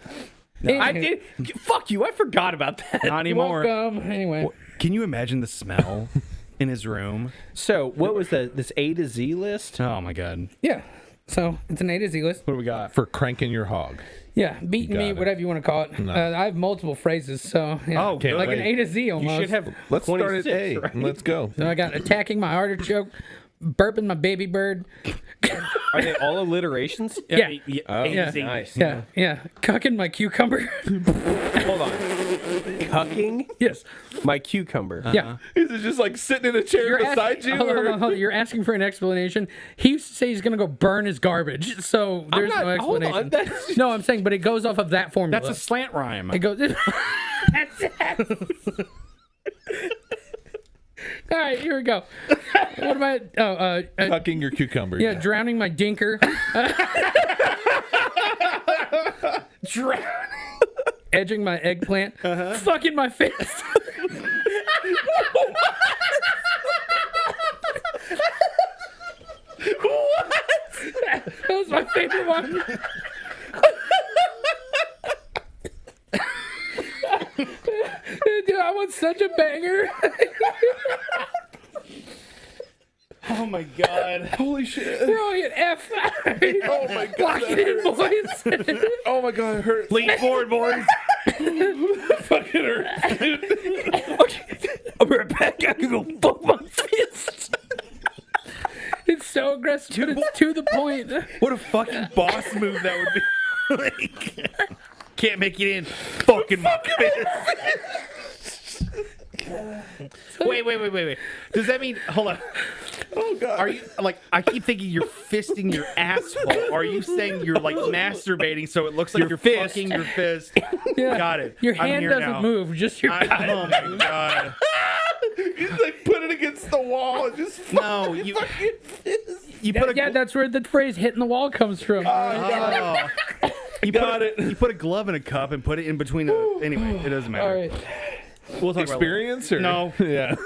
it. I did. Fuck you. I forgot about that. Not anymore. Welcome. Anyway. Can you imagine the smell in his room? So, what was this A to Z list? Oh my god. Yeah. So it's an A to Z list. What do we got? For cranking your hog. Yeah, beating me, it. whatever you want to call it. I have multiple phrases, so yeah. Oh, good. Like an A to Z You almost. should have. Let's start at 26, A. right? And let's go. So I got attacking my artichoke, burping my baby bird. Are they all alliterations? Yeah. Yeah. Nice. Yeah. Cucking my cucumber. Hold on. Cucking Yes. my cucumber. Yeah. Is it just like sitting in a chair beside you? Hold or- on. You're asking for an explanation. He used to say he's going to go burn his garbage, so there's not- no hold on, explanation. that's- No, I'm saying, but it goes off of that formula. That's a slant rhyme. It goes. That's it. All right, here we go. What am I? Cucking your cucumber. Yeah, drowning my dinker. Drowning. Edging my eggplant. Fucking my fist. What? That was my favorite one. Dude, I want such a banger. Oh my god. Holy shit. Throwing an F. Oh my god. Lock it in, boys. Oh my god, it hurts. Lean forward, boys. Fucking hurts. I'll be right back. I can go fuck my fist. It's so aggressive, but it's to the point. What a fucking boss move that would be. Like, can't make it in. Fucking my fist. Wait. Does that mean? Hold on. Oh god. Are you like? I keep thinking you're fisting your asshole. Are you saying you're like masturbating so it looks like you're fist. fucking your fist? Yeah. Got it. Your I'm hand here doesn't now. move, just your Oh my god. He's like put it against the wall and just No, you put a Yeah, that's where the phrase hitting the wall comes from. oh. You Got put it. You put a glove in a cup and put it in between. Anyway, it doesn't matter. All right. We'll talk about experience or No. Yeah.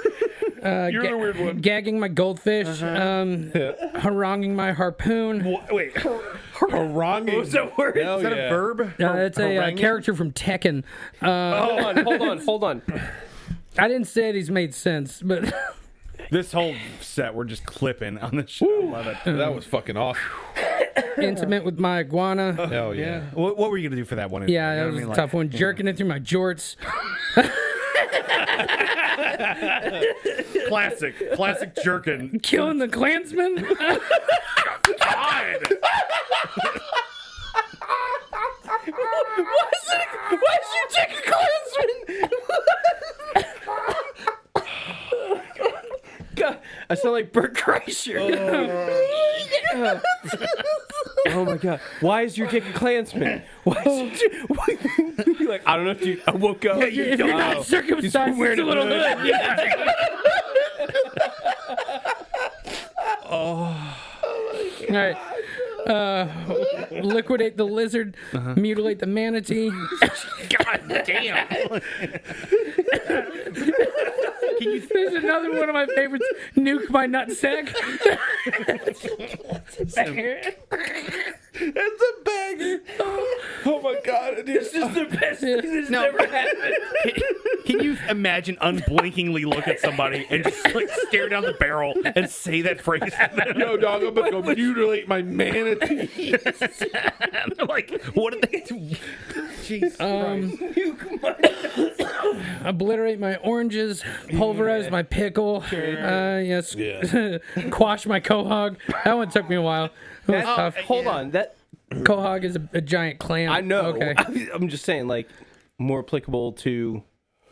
You're in a weird one. Gagging my goldfish, haranguing my harpoon. Wait, is Haranguing. What's that word? Hell that yeah. a verb? It's a haranguing? character from Tekken. Hold on. I didn't say it. He's made sense, but This whole set, we're just clipping on the show. Love it. That was fucking awesome. intimate with my iguana. Hell yeah. What were you gonna do for that one? Yeah, You know that what I was mean? a Like, tough one. Jerking it through my jorts. Classic jerkin. Killing the Klansman. Why is you take a Klansman? God, I sound like Bert Kreischer. Oh my god. Why is your dick a Klansman? Why is you're like, I don't know, dude. I woke up. If you're not circumcised, it's a little hood. All right. Liquidate the lizard, mutilate the manatee. God damn. There's another one of my favorites. Nuke my nutsack. It's a banger. Oh my god. This is the best thing that's No. ever happened. Can you imagine unblinkingly look at somebody and just like stare down the barrel and say that phrase? Yo, dog, I'm gonna go mutilate my manatee. They're like, what did they do? Jeez. Obliterate my oranges. Pulverize my pickle. Yes. Quash my quahog. That one took me a while. It was tough. Hold on. That Quahog is a giant clam. I know. Okay. I'm just saying, like, more applicable to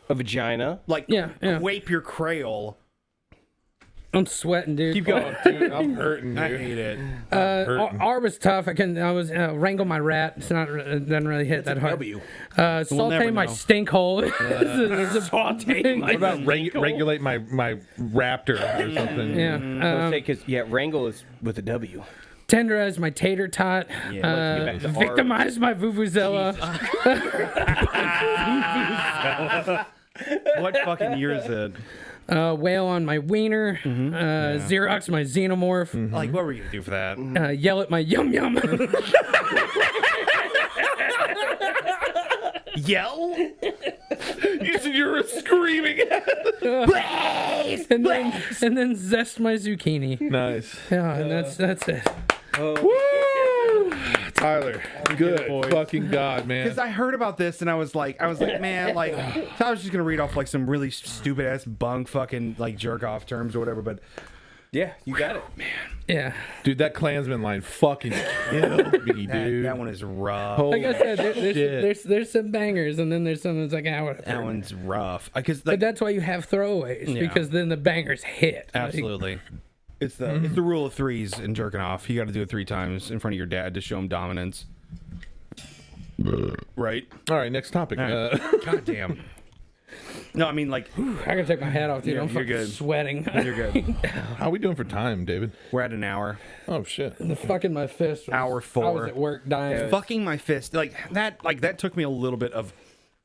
a vagina. Like, Yeah. Wape your crayon. I'm sweating, dude. Keep going. Dude, I'm hurting, dude. I hate it. R was tough. I was wrangle my rat. It's not. It doesn't really hit that hard. W. Saute never my know. stink hole. Saute my What about regulate my raptor or something? Yeah. Because wrangle is with a W. Tenderize my tater tot. Get back to R. Victimize my vuvuzela. What fucking year is it? Wail on my wiener. Xerox my xenomorph. Like, what were you gonna do for that? Yell at my yum yum. Yell? You were screaming. and then zest my zucchini. Nice. Yeah, and that's it. Woo! Tyler, good fucking God, man. Because I heard about this and I was like, man, like, so I was just gonna read off like some really stupid ass bunk fucking like jerk off terms or whatever, but Yeah, you got it. Yeah. Dude, that Klansman line fucking killed me, dude. that one is rough. Holy Like I said, shit. there's some bangers, and then there's some that's like, what? That one's rough. Because But that's why you have throwaways, Yeah. because then the bangers hit. Like, absolutely. It's the rule of threes in jerking off. You got to do it 3 times in front of your dad to show him dominance. Right? All right, next topic. God damn. No, I mean, like, I gotta take my hat off, dude. Yeah, I'm you're fucking good. sweating. you're good. how are we doing for time, David? We're at an hour. Oh, shit. The fucking my fist. Hour I 4. was at work dying. Fucking my fist. Like, that took me a little bit of,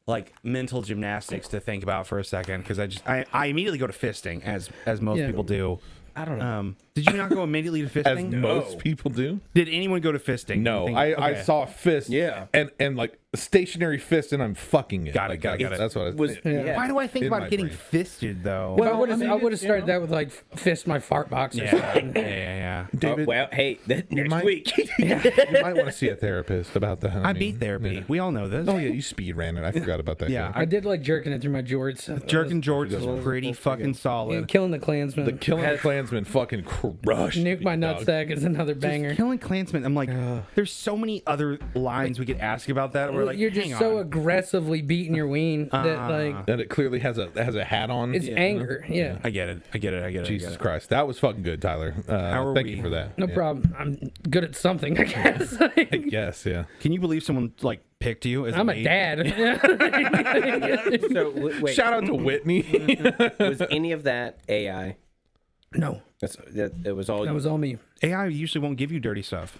like, mental gymnastics to think about for a second, because I immediately go to fisting, as most Yeah. people do. I don't know. Did you not go immediately to As fisting? most people do. Did anyone go to fisting? No, Think- I okay. saw a fist. Yeah. And like a stationary fist, and I'm fucking it. Got it, Like, got it, got it. That's what I Was Yeah. Why do I think In my about getting brain. fisted though? I would have started that with like fist my fart box or yeah, something. yeah. David, well, hey, next might- week. you might want to see a therapist about that. I beat therapy. Yeah. We all know this. Oh yeah, you speed ran it. I forgot about that. Yeah, guy. I did like jerking it through my jorts. Jerkin George is pretty fucking solid. Killing the Klansman. The Killing Klansman fucking crushed. Nuke my me, dog. nutsack is another banger. Killing Klansman. I'm like, there's so many other lines we could ask about that. We're like, You're just hang so on. aggressively beating your ween that like And it clearly has a hat on. it's anger. Yeah. I get it. Jesus Christ, that was fucking good, Tyler. are Thank we? you for that. No Yeah. problem. I'm good at something, I guess. I guess, yeah. Can you believe someone like picked you as I'm a mate? dad. So wait, Shout out to Whitney. was any of that AI? No, It was all. that was all me. AI usually won't give you dirty stuff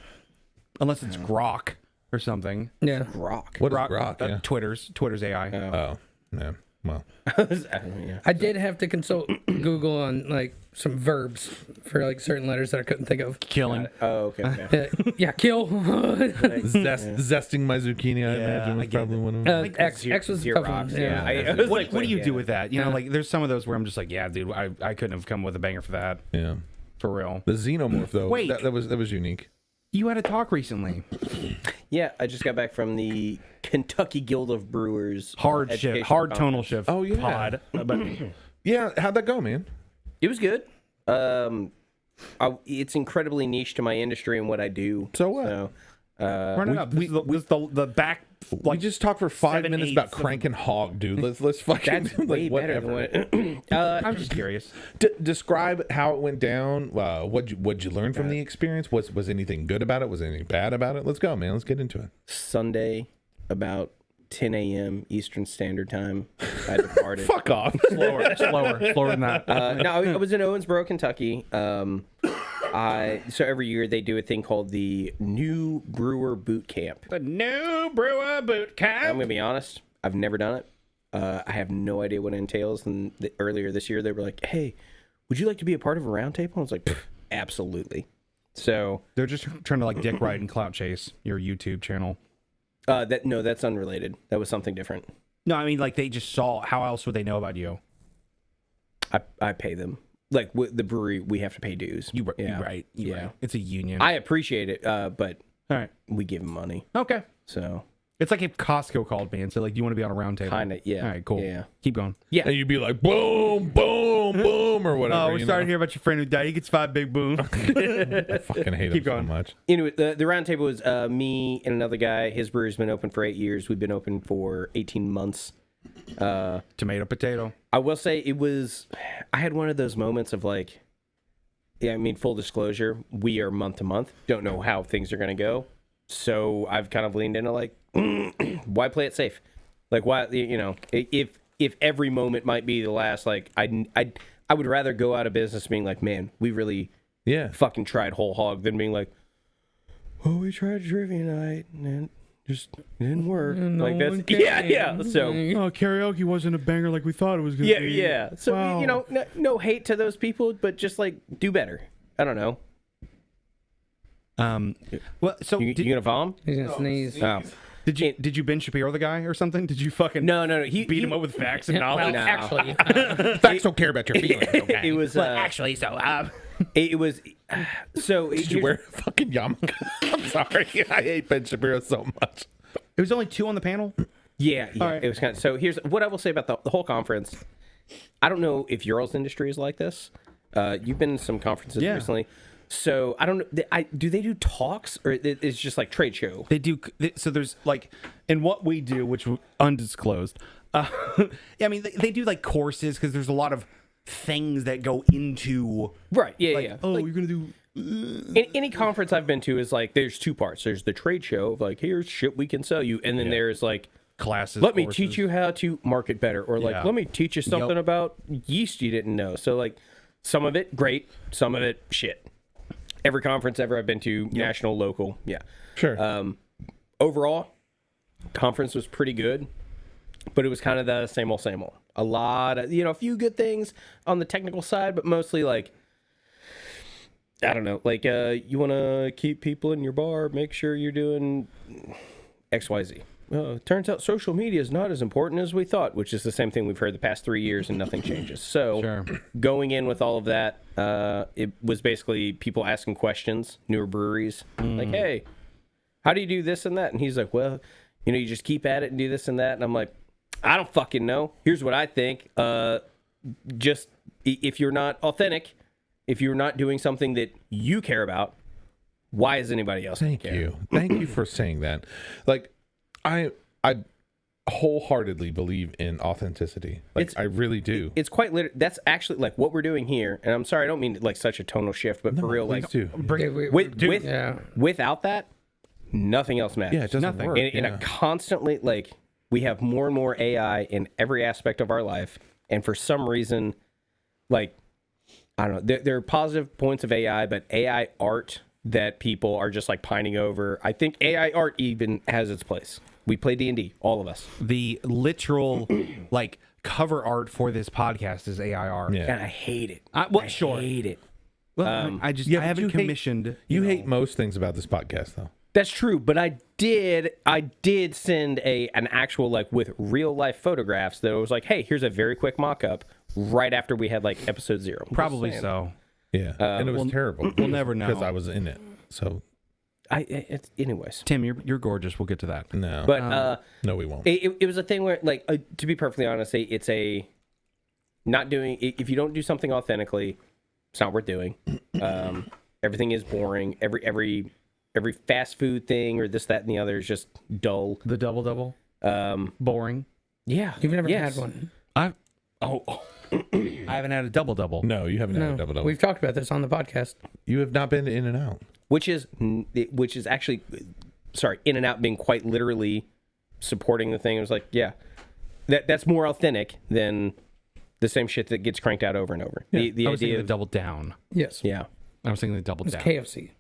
unless it's Grok or something. Yeah. rock. What is Grok? Yeah. Twitter's AI. Oh, man. Well, Yeah. I did have to consult Google on like some verbs for like certain letters that I couldn't think of. Killing. Oh, okay. Yeah, kill. zesting my zucchini, I imagine, I was get probably it. one of them. X was a tough one. Xerox, Yeah. I was What like, do you yeah. do with that? You know, like there's some of those where I'm just like, yeah, dude, I couldn't have come with a banger for that. Yeah. For real. The xenomorph, though. Wait. That was unique. You had a talk recently. Yeah, I just got back from the Kentucky Guild of Brewers Hard educational tonal conference. shift. Oh, yeah. Pod. But Yeah, how'd that go, man? It was good. It's incredibly niche to my industry and what I do. So what? So, run it up. This is the back. We just talked for 5 7, minutes 8, about 7. cranking hog, dude. Let's fucking that's like, way better whatever. than what. I'm just curious. Describe how it went down. What'd you learn from the experience? Was anything good about it? Was anything bad about it? Let's go, man. Let's get into it. Sunday, about 10 a.m. Eastern Standard Time, I departed. Fuck off. Slower than that. No, I was in Owensboro, Kentucky. So every year they do a thing called the New Brewer Boot Camp. The new brewer boot I'm camp. gonna be honest, I've never done it. I have no idea what it entails. And earlier this year, they were like, "Hey, would you like to be a part of a roundtable?" I was like, "Absolutely." So They're just trying to like dick ride and clout chase your YouTube channel. that's unrelated. That was something different. No, I mean like they just saw. How else would they know about you? I pay them. Like with the brewery, we have to pay dues. You Yeah. right. You Yeah. right. It's a union. I appreciate it, but All right. we give them money. Okay. So It's like if Costco called me and said like, "Do you want to be on a round table?" Kinda, yeah. All right. Cool. Yeah. Keep going. And you'd be like, boom, boom, boom, or whatever. Oh, we're starting to hear about your friend who died. He gets 5 big boom. I fucking hate Keep him going. so much. anyway, the round table was me and another guy. His brewery's been open for 8 years. We've been open for 18 months. Tomato, potato. I will say I had one of those moments of like, I mean, full disclosure, we are month to month. Don't know how things are going to go. So I've kind of leaned into like, why play it safe? Like, why, you know, if every moment might be the last, like, I would rather go out of business being like, man, we really fucking tried whole hog than being like, oh, we tried trivia night and it just didn't work. No like, one that's, came. yeah. So, Oh, karaoke wasn't a banger like we thought it was going to be. yeah. So, Wow. you know, no hate to those people, but just like, do better. I don't know. Well, so You gonna vom? He's gonna sneeze. Oh. did you Ben Shapiro the guy or something? Did you fucking No. beat him up with facts and Well, knowledge? No. actually, Facts don't care about your feelings. Okay. It was Actually, so it was so. Did you wear a fucking yarmulke? I'm sorry. I hate Ben Shapiro so much. it was only 2 on the panel. Yeah. right. It was kind of. So here's what I will say about the whole conference. I don't know if your all's industry is like this. You've been in some conferences Yeah. recently. So I don't know. Do they do talks or it's just like trade show? They do. So there's like, in what we do, which undisclosed. Yeah, I mean, they do like courses because there's a lot of things that go into. Right. Yeah. Yeah. Oh, Like, you're gonna do. any conference I've been to is like there's 2 parts. There's the trade show of like here's shit we can sell you, and then there's like Classes. let me courses. teach you how to market better, or like Yeah. let me teach you something Yep. about yeast you didn't know. So like some of it great, some of it shit. Every conference ever I've been to, national, local, yeah. Sure. Overall, conference was pretty good, but it was kind of the same old, same old. A lot of, a few good things on the technical side, but mostly like, I don't know, like you want to keep people in your bar, make sure you're doing XYZ. Turns out social media is not as important as we thought, which is the same thing we've heard the past 3 years and nothing changes. So Sure. going in with all of that, it was basically people asking questions, newer breweries, like, hey, how do you do this and that? And he's like, well, you just keep at it and do this and that. And I'm like, I don't fucking know. Here's what I think. Just if you're not authentic, if you're not doing something that you care about, why is anybody else Thank care? you. Thank you for saying that. Like, I wholeheartedly believe in authenticity. Like, I really do. It's quite that's actually like what we're doing here. And I'm sorry, I don't mean like such a tonal shift, but for real, like Please do. without that, nothing else matters. Yeah, it doesn't Nothing. work. In a constantly, like, we have more and more AI in every aspect of our life, and for some reason, like, I don't know, there are positive points of AI, but AI art that people are just like pining over, I think AI art even has its place. We play D&D, all of us, The literal like cover art for this podcast is AI art. Yeah. and I hate it. I hate it. Well, I Yeah, I but haven't you hate- commissioned. You hate most things about this podcast, though. That's true, but I did send an actual, like, with real life photographs that was like, hey, here's a very quick mock-up right after we had like episode 0. Just Probably saying. so. Yeah, and it was terrible. We'll never know. because I was in it. So It's anyways. Tim, you're gorgeous. We'll get to that. no, But no, we won't. it was a thing where, like, to be perfectly honest, it's a not doing. If you don't do something authentically, it's not worth doing. Everything is boring. Every fast food thing or this, that, and the other is just dull. The double. Boring. Yeah, you've never yes. had one. I haven't had a double. No, you haven't had a double double. We've talked about this on the podcast. You have not been in and out. which is actually, sorry, In and Out being quite literally supporting the thing. It was like, yeah, that's more authentic than the same shit that gets cranked out over and over. The I was thinking idea the of, double down. Yes. yeah. I was thinking the double It's down. KFC.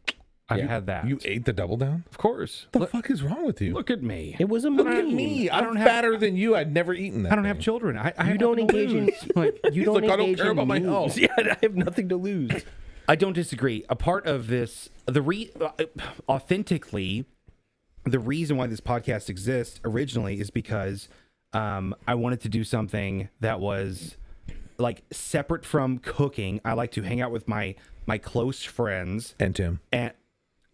I've had that. You ate the double down? of course. What the fuck is wrong with you? Look at me. It was a Look at me. I'm fatter than you. I'd never eaten that. I don't have thing. children. I You don't have nothing engage to in lose. Like, you don't like, I don't engage care in about my memes. health. Yeah, I have nothing to lose. I don't disagree. A part of this, authentically, the reason why this podcast exists originally is because I wanted to do something that was like separate from cooking. I like to hang out with my close friends, And Tim. and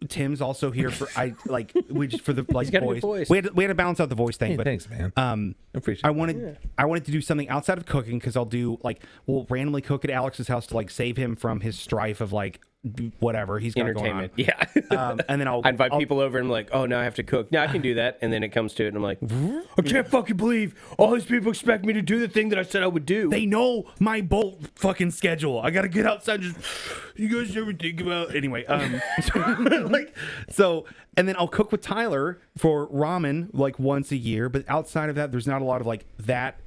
Tim's also here for we just for the like got a good voice. voice. We had to balance out the voice thing, Hey, but thanks, man. I appreciate I wanted to do something outside of cooking because we'll randomly cook at Alex's house to like save him from his strife of like whatever he's got going on. Entertainment. Yeah. And then I'll I invite people over and I'm like, oh, now I have to cook. No, I can do that. And then it comes to it and I'm like, I can't fucking believe all these people expect me to do the thing that I said I would do. They know my bolt fucking schedule. I gotta get outside. And just you guys ever think about anyway? And then I'll cook with Tyler for ramen like once a year. But outside of that, there's not a lot of like that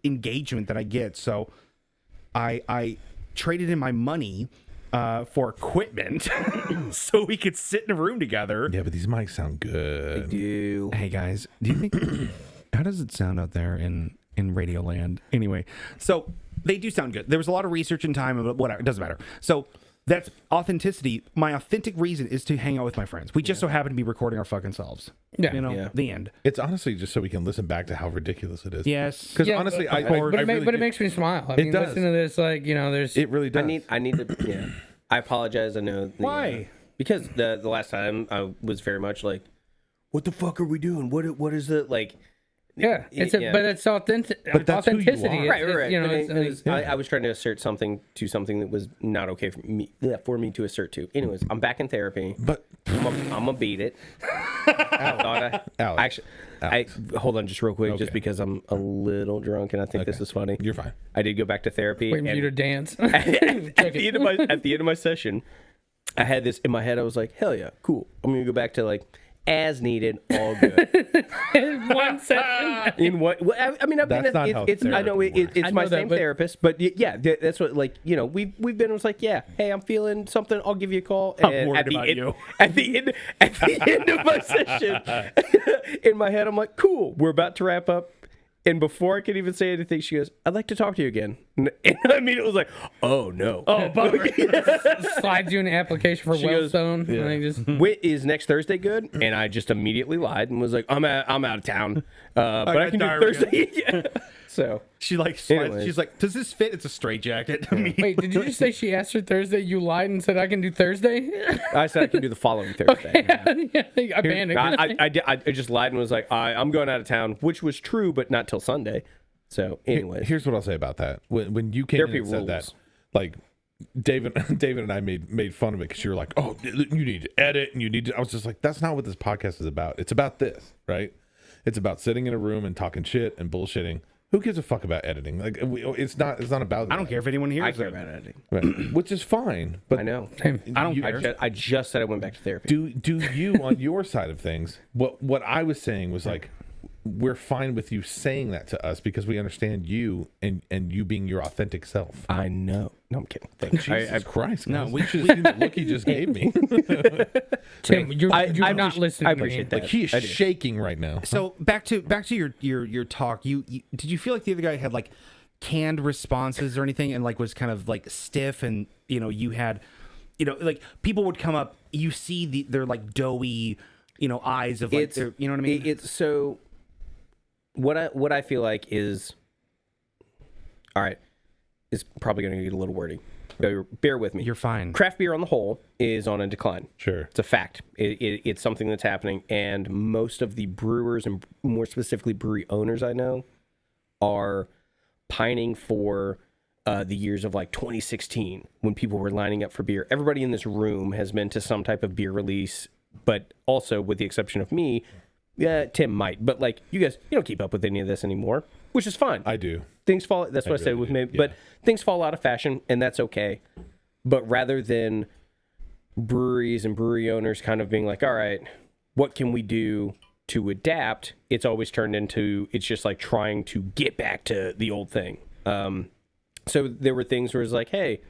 engagement that I get. So I traded in my money for equipment so we could sit in a room together. Yeah, but these mics sound good. do. Hey guys, do you think how does it sound out there in Radio Land? Anyway, so they do sound good. There was a lot of research and time, but whatever, it doesn't matter. So that's authenticity. My authentic reason is to hang out with my friends. We just so happen to be recording our fucking selves. Yeah. You know, Yeah. the end. It's honestly just so we can listen back to how ridiculous it is. Yes. Because Yeah, honestly, but, I but, it, really but it do- makes me smile. I It mean, does. listen to this, like, you know, there's. it really does. I need to. Yeah. I apologize. I know. Why? Because the last time I was very much like, what the fuck are we doing? What is it like? Yeah, Yeah. but it's authentic. But that's who you authenticity. are. It's- Right. You know, But it's, I was trying to assert something that was not okay for me to assert to. Anyways, I'm back in therapy. But I'm gonna beat it. I thought Alex. actually, hold on just real quick, Okay. just because I'm a little drunk and I think this is funny. you're fine. I did go back to therapy. waiting for and you to dance. at the end of my session, I had this in my head. I was like, hell yeah, cool. I'm gonna go back to like as needed, all good. One session. In what? Well, I mean, I've That's been. not how It's I know therapy works. it's I my know that, same but- therapist, but yeah, that's what like you know we've been. It was like yeah, hey, I'm feeling something. I'll give you a call. I'm And worried at the about end, you. At the end of my session, in my head, I'm like, cool. We're about to wrap up. And before I could even say anything, she goes, "I'd like to talk to you again." And I mean, it was like, "Oh no!" Oh, bummer. Slides you an application for goes, Wellstone. And they just, Wait, is next Thursday good? And I just immediately lied and was like, I'm out of town, but I got can do diarrhea. Thursday. Yeah. So She like slides, Anyways. she's like, does this fit? It's a straitjacket. I mean, wait, did you just say she asked her Thursday? You lied and said I can do Thursday? I said I can do the following Thursday. I panicked. I just lied and was like, I'm going out of town, which was true, but not till Sunday. So, anyways, Here's what I'll say about that. When you came Therapy in and said that, rules. like David and I made fun of it because you were like, "Oh, you need to edit and you need to." I was just like, "That's not what this podcast is about. It's about this, right? It's about sitting in a room and talking shit and bullshitting. Who gives a fuck about editing? Like, it's not about. I don't care if anyone hears I it. care about editing. Right. Which is fine. But I know. I don't you- care. I just said I went back to therapy. Do you on your side of things? What I was saying was like, we're fine with you saying that to us because we understand you and you being your authentic self. I know. No, I'm kidding. Thanks. Jesus Christ! No, guys. we- You should have seen the look he just gave me. Tim, you're not listening I to me. appreciate that. Like he is I do. shaking right now. So back to your talk. You did you feel like the other guy had like canned responses or anything, and like was kind of like stiff, and you had, like people would come up. You see their like doughy, eyes of like their, you know what I mean? It's so. What I feel like is, all right, is probably going to get a little wordy. Bear with me. You're fine. Craft beer on the whole is on a decline. Sure. It's a fact. It's something that's happening, and most of the brewers and more specifically brewery owners I know are pining for the years of like 2016 when people were lining up for beer. Everybody in this room has been to some type of beer release, but also with the exception of me. Yeah, Tim might, but like you guys, you don't keep up with any of this anymore, which is fine. I do. Things fall. That's what I said really with do, me. yeah. But things fall out of fashion, and that's okay. But rather than breweries and brewery owners kind of being like, "All right, what can we do to adapt?" It's always turned into it's just like trying to get back to the old thing. So there were things where it's like, "Hey,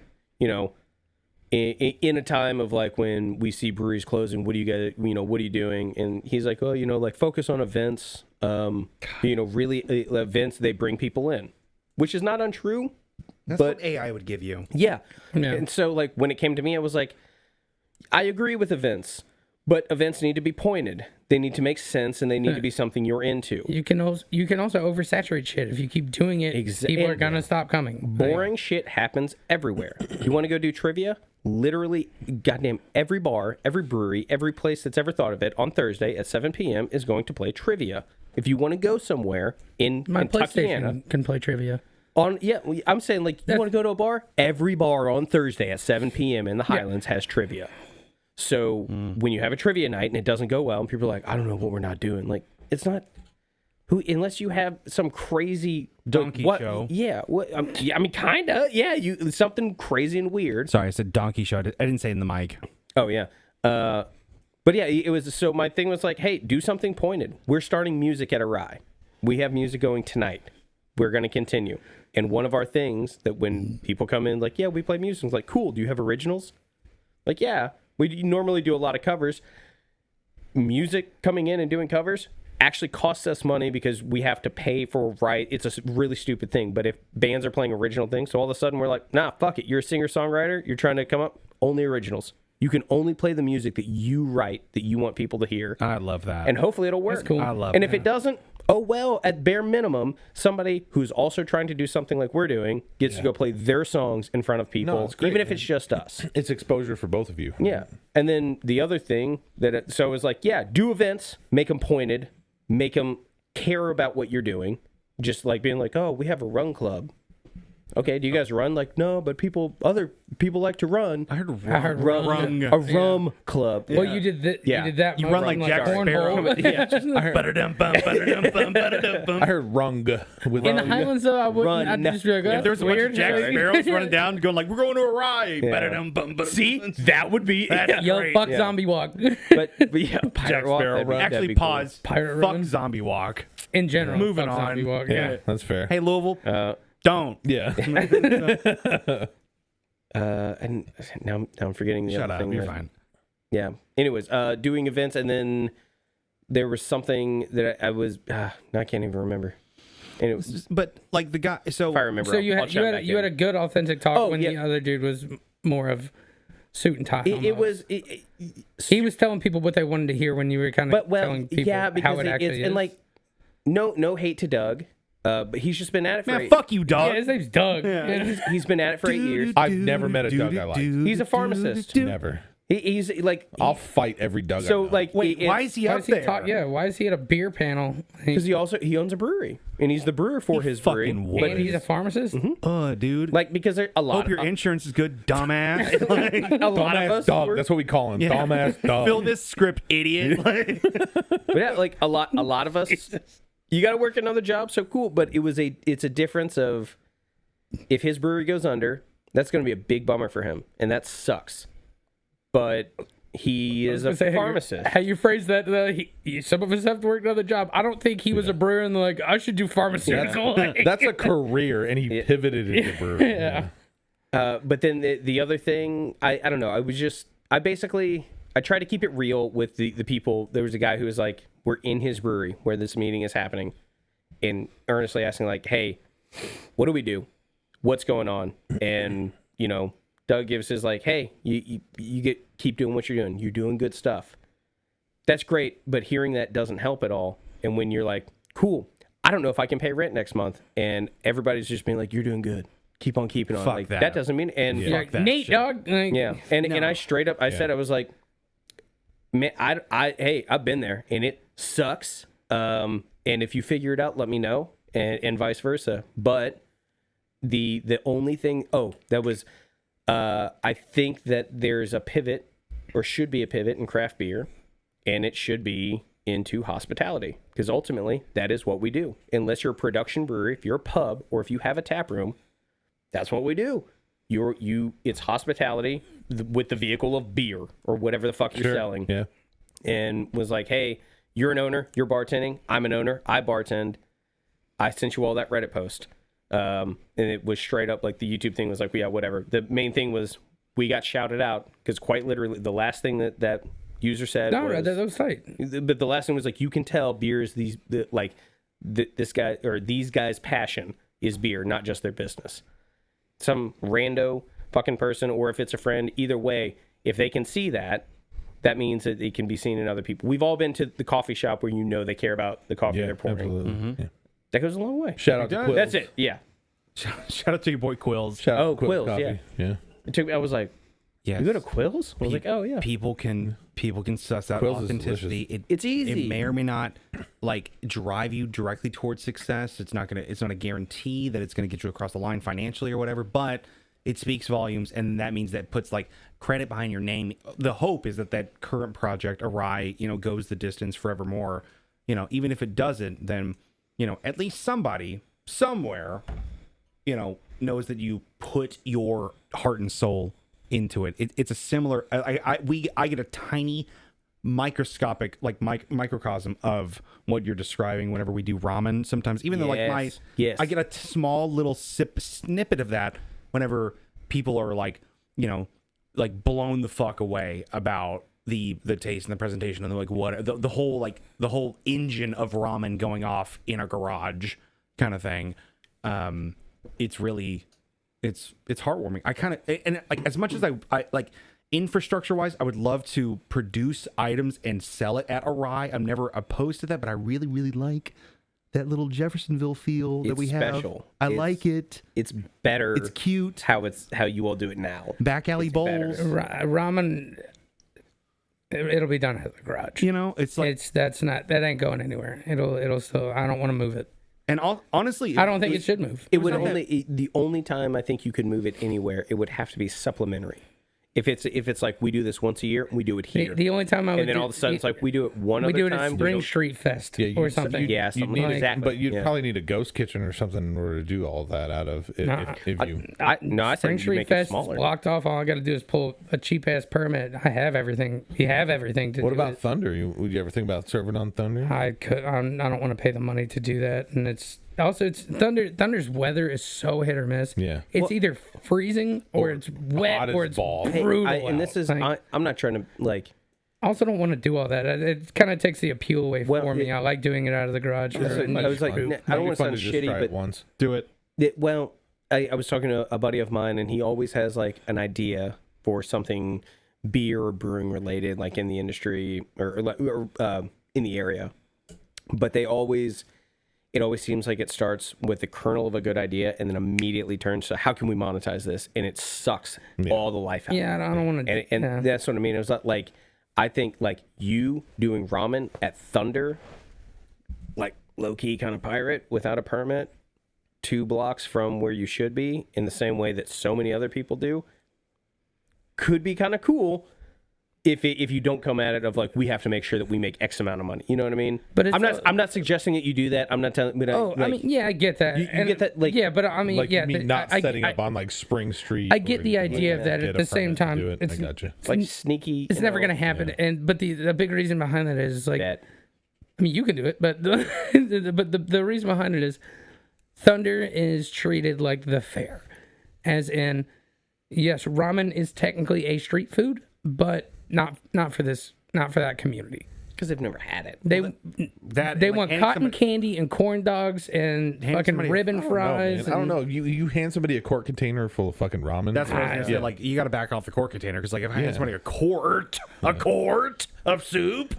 in a time of like when we see breweries closing, what do you guys, what are you doing?" And he's like, "Oh, like focus on events. Really events, they bring people in," which is not untrue. That's but what AI would give you. yeah. Yeah. And so like when it came to me, I was like, I agree with events, but events need to be pointed. They need to make sense and they need to be something you're into. You can also oversaturate shit. If you keep doing it, people are gonna stop coming. Boring shit happens everywhere. You want to go do trivia? Literally, goddamn every bar, every brewery, every place that's ever thought of it on Thursday at 7 p.m. is going to play trivia. If you want to go somewhere in My Tuckiana, PlayStation can play trivia. I'm saying like you want to go to a bar? Every bar on Thursday at 7 p.m. in the Highlands has trivia. So when you have a trivia night and it doesn't go well, and people are like, I don't know what we're not doing. Like it's not unless you have some crazy donkey show. Yeah, I mean, kinda. Yeah, something crazy and weird. Sorry, I said donkey show. I didn't say it in the mic. Oh yeah. But yeah, it was. So my thing was like, hey, do something pointed. We're starting music at a rye. We have music going tonight. We're going to continue. And one of our things that when people come in, like, yeah, we play music. It's like, cool. Do you have originals? Like, yeah, we normally do a lot of covers. Music coming in and doing covers actually costs us money because we have to pay for It's a really stupid thing. But if bands are playing original things, so all of a sudden we're like, nah, fuck it. You're a singer-songwriter. You're trying to come up. Only originals. You can only play the music that you write that you want people to hear. I love that. And hopefully it'll work. That's cool. I love And that. if it doesn't, oh well, at bare minimum, somebody who's also trying to do something like we're doing gets to go play their songs in front of people, No, it's great, even if man. it's just us. It's exposure for both of you. Yeah. And then the other thing so it was like, yeah, do events, make them pointed, make them care about what you're doing. Just like being like, oh, we have a run club. Okay, do you guys run? Like, no, but other people like to run. I heard Run. A rum club. Well, you did that. Yeah. You did that. You run like Jack Sparrow. I heard rung with In the Highlands, though, I wouldn't. I'd just be like, If there's a bunch weird. of Jack Sparrows running down, going like, "We're going to a ride." See, that would be Yo, great. fuck Zombie Walk. but yeah, Jack Sparrow run. Actually, pause. Pirate Fuck run. Zombie Walk. In general, Moving fuck on. Zombie Walk. Yeah, that's fair. Hey, Louisville, don't. Yeah. And now I'm forgetting the Shut other up. thing. You're that- fine. Yeah. Anyways, doing events, and then there was something that I was. I can't even remember. And it was, But like the guy, so if I remember, So you I'll had chime you back had in. a good authentic talk Oh, when the yeah. other dude was more of suit and tie. It almost. was. He was telling people what they wanted to hear when you were kind of telling people yeah, because how it actually is. and like, no hate to Doug, but he's just been at it for. man, fuck you, dog. yeah, his name's Doug. Yeah. He's been at it for 8 years. I've never met a Doug I like. He's a pharmacist. Never. He's like. I'll fight every Doug I So know. like, Wait, why is he Why up is he there? why is he at a beer panel? Because he owns a brewery and he's the brewer for his brewery. fucking But And he's a pharmacist. Dude. like because there a lot Hope of your insurance is good, dumbass. Like, a lot of Dumbass us Doug. work- That's what we call him. Yeah. Dumbass Doug. fill this script, idiot. Like, But yeah, like a lot of us, you got to work another job. So cool, but it's a difference of if his brewery goes under, that's going to be a big bummer for him, and that sucks. But he is a Say, pharmacist. How you phrase that? Some of us have to work another job. I don't think he was a brewer and like I should do pharmaceutical. That's a career, and he pivoted into brewery. Yeah. But then the other thing, I don't know. I tried to keep it real with the people. There was a guy who was like, we're in his brewery where this meeting is happening, and earnestly asking like, hey, what do we do? What's going on? And Doug gives his like, hey, you keep doing what you're doing. You're doing good stuff. That's great, but hearing that doesn't help at all. And when you're like, cool, I don't know if I can pay rent next month, and everybody's just being like, you're doing good. Keep on keeping on. Fuck like that. doesn't mean and You're like, that Nate, shit. dog. Like, yeah. And I straight up said I was like, man, hey, I've been there and it sucks. And if you figure it out, let me know, and vice versa. But the only thing that was I think that there's a pivot or should be a pivot in craft beer, and it should be into hospitality, because ultimately that is what we do. Unless you're a production brewery, if you're a pub or if you have a tap room, that's what we do. It's hospitality with the vehicle of beer or whatever the fuck you're selling. Yeah. And was like, hey, you're an owner, you're bartending, I'm an owner, I bartend. I sent you all that Reddit post. And it was straight up like the YouTube thing was like, yeah, whatever. The main thing was we got shouted out because quite literally the last thing that user said was, that was tight. but the last thing was like, you can tell beer is this guy or these guys' passion is beer, not just their business. Some rando fucking person, or if it's a friend, either way, if they can see that, that means that it can be seen in other people. We've all been to the coffee shop where they care about the coffee they're pouring. Absolutely. Yeah. That goes a long way. Shout out to Quills. That's it. Yeah. shout out to your boy Quills. Shout out to Quills, Coffee. yeah. I was like, Yes. You go to Quills? I was like, oh yeah. People can suss out Quills is authenticity. It's easy. It may or may not like drive you directly towards success. It's not a guarantee that it's gonna get you across the line financially or whatever, but it speaks volumes, and that means that puts like credit behind your name. The hope is that current project, Awry, goes the distance forevermore. Even if it doesn't, then at least somebody somewhere, knows that you put your heart and soul into it. It's a similar. I get a tiny microscopic microcosm of what you're describing whenever we do ramen. Sometimes, even though I get a small little snippet of that whenever people are like blown the fuck away about the taste and the presentation and the whole engine of ramen going off in a garage kind of thing. It's really it's heartwarming. I kind of, and like as much as I like infrastructure wise, I would love to produce items and sell it at Awry. I'm never opposed to that, but I really like that little Jeffersonville feel that we have. Special. I like it. It's better. It's cute. How you all do it now. Back alley bowls. Ramen. It'll be done at the garage. It's like that ain't going anywhere. It'll still. I don't want to move it. And honestly, I don't think it should move. It would the only time I think you could move it anywhere, it would have to be supplementary. If it's like we do this once a year, we do it here. The only time I would, and then all of a sudden it's like we do it we other do it time. at Spring Street Fest or something. Yeah, something need like that. But you'd probably need a ghost kitchen or something in order to do all that out of. If you, I Spring said you Street make Fest it smaller. is blocked off. All I got to do is pull a cheap ass permit. I have everything. You have everything to. What do about it. Thunder? Would you ever think about serving on Thunder? I could. I don't want to pay the money to do that, and it's Thunder. Thunder's weather is so hit or miss. Yeah, it's either freezing or it's wet or it's brutal. And this is I'm not trying to like. I also don't want to do all that. It kind of takes the appeal away for me. I like doing it out of the garage. I was like, I don't want to sound shitty, but once. Do it. I was talking to a buddy of mine, and he always has like an idea for something beer or brewing related, like in the industry or in the area. But it always seems like it starts with the kernel of a good idea and then immediately turns to how can we monetize this, and it sucks all the life out. Yeah, I don't want to. And that's what I mean. It was like I think like you doing ramen at Thunder, like low key kind of pirate without a permit, 2 blocks from where you should be, in the same way that so many other people do, could be kind of cool. If you don't come at it of like we have to make sure that we make X amount of money, you know what I mean? But I'm not suggesting that you do that. I'm not telling. But I mean, yeah, I get that. You get that, like but I mean, like yeah, you mean not setting up on like Spring Street. I get the idea of that. At the same time, I got you. Like sneaky. It's never going to happen. And but the big reason behind that is like, Bet. I mean, you can do it, but the reason behind it is Thunder is treated like the fair, as in, yes, ramen is technically a street food, but not for that community, because they've never had it. They They want cotton candy and corn dogs and fucking ribbon fries. I don't know. You hand somebody a quart container full of fucking ramen. That's what I was gonna say. Like you got to back off the quart container because like if I hand somebody a quart of soup,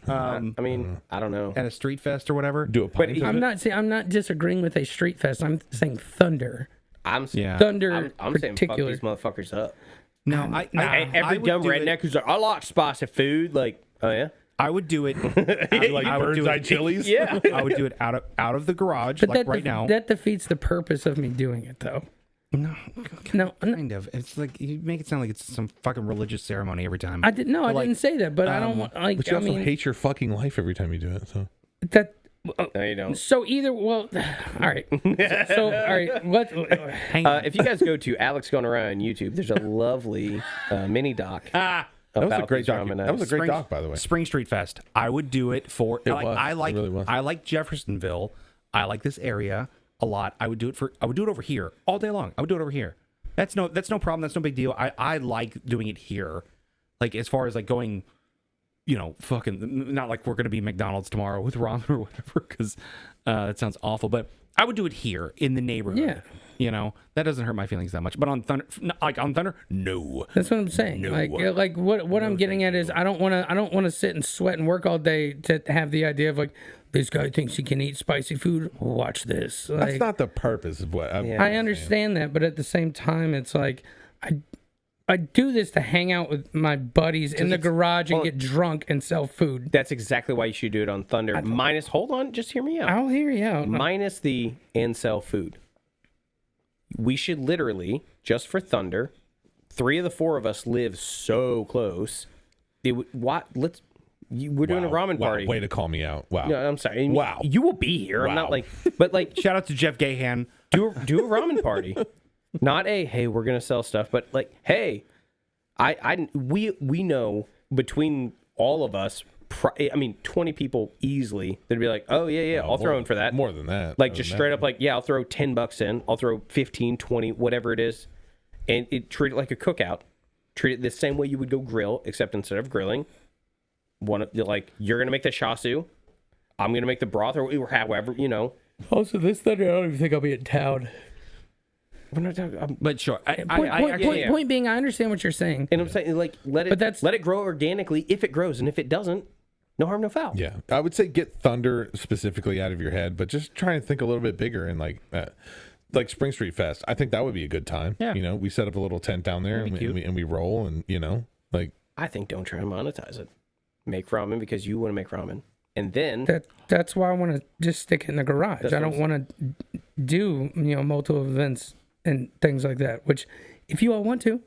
I mean, I don't know. at a street fest or whatever. Do a pint of I'm it. I'm not disagreeing with a street fest. I'm saying Thunder. I'm saying Particular. fuck these motherfuckers up. No, Every would dumb do it- redneck who's like, I like spicy food. Like, oh yeah, I would do it. Like I would do bird's eye it. chilies. yeah. I would do it out of the garage, But like right now. that defeats the purpose of me doing it, though. No, No, kind of. It's like you make it sound like it's some fucking religious ceremony every time. I didn't. No, I didn't say that. But I don't want. Like, But you I also mean, hate your fucking life every time you do it. So that. No, you don't. So either, well, all right. So all right, what? If you guys go to Alex Gone Around on YouTube, there's a lovely mini doc. that was a great doc. That was a great Spring- doc, by the way. Spring Street Fest. I would do it for. It really was. I like Jeffersonville. I like this area a lot. I would do it over here all day long. I would do it over here. That's no problem. That's no big deal. I like doing it here. Like as far as like going, fucking not like we're gonna be McDonald's tomorrow with ramen or whatever because that sounds awful. But I would do it here in the neighborhood. Yeah. That doesn't hurt my feelings that much. But on Thunder, no. That's what I'm saying. No. Like what I'm getting at is I don't want to sit and sweat and work all day to have the idea of like this guy thinks he can eat spicy food. Watch this. That's not the purpose of what. I understand that, but at the same time, it's like I do this to hang out with my buddies in the garage and well, get drunk and sell food. That's exactly why you should do it on Thunder. Minus, hold on, just hear me out. I'll hear you out. Minus the and sell food. We should literally, just for Thunder, 3 of the 4 of us live so close. We're doing a ramen party. Way to call me out. Wow. No, I'm sorry. Wow. You will be here. I'm not Wow. but like, Shout out to Jeff Gahan. do a ramen party. Not hey, we're gonna sell stuff, but like, hey, we know between all of us, 20 people easily. They'd be like, oh yeah, I'll throw in for that. More than that. Like just straight up, like, yeah, I'll throw $10 in. I'll throw 15, 20, whatever it is, and treat it like a cookout. Treat it the same way you would go grill, except instead of grilling, you're gonna make the shasu, I'm gonna make the broth, or however, Also, this Thunder, I don't even think I'll be in town. We're not talking. But sure. Point being, I understand what you're saying. And I'm saying, like, let it grow organically if it grows, and if it doesn't, no harm, no foul. Yeah, I would say get Thunder specifically out of your head, but just try and think a little bit bigger and like Spring Street Fest. I think that would be a good time. Yeah. We set up a little tent down there and we roll and like. I think don't try and monetize it. Make ramen because you want to make ramen, and then That's why I want to just stick it in the garage. I don't want to do multiple events and things like that. Which, if you all want to,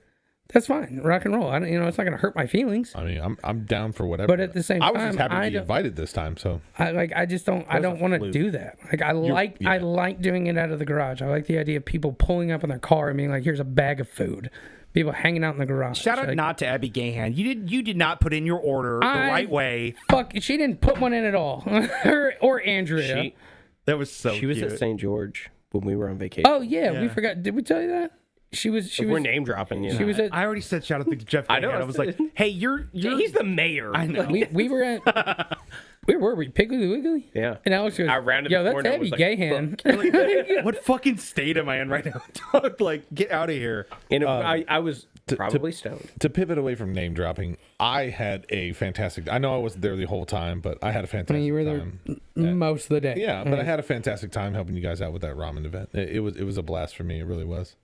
that's fine. Rock and roll. I don't. It's not going to hurt my feelings. I mean, I'm down for whatever. But at the same time, I was just happy to be invited this time. So I just don't. I don't want to do that. Like I like doing it out of the garage. I like the idea of people pulling up in their car and being like, "Here's a bag of food." People hanging out in the garage. Shout out not to Abby Gahan. You did not put in your order the right way. Fuck, she didn't put one in at all. or Andrea. That was so She was cute. at St. George when we were on vacation. Oh yeah, we forgot. Did we tell you that? She was. We're name dropping. She was at. I already said shout out to Jeff Gahan. I know. I was like, hey, you're he's the mayor. I know. We were at. Where were we? Piggly Wiggly? Yeah. And Alex goes, I rounded yo, the that's corner and Abby was like, Gahan. What fucking state am I in right now, dog? Like, get out of here. And I was probably stoned. to pivot away from name dropping, I had a fantastic. I know I wasn't there the whole time, but I had a fantastic. You were there time. most of the day. Yeah, but I had a fantastic time helping you guys out with that ramen event. It was a blast for me. It really was.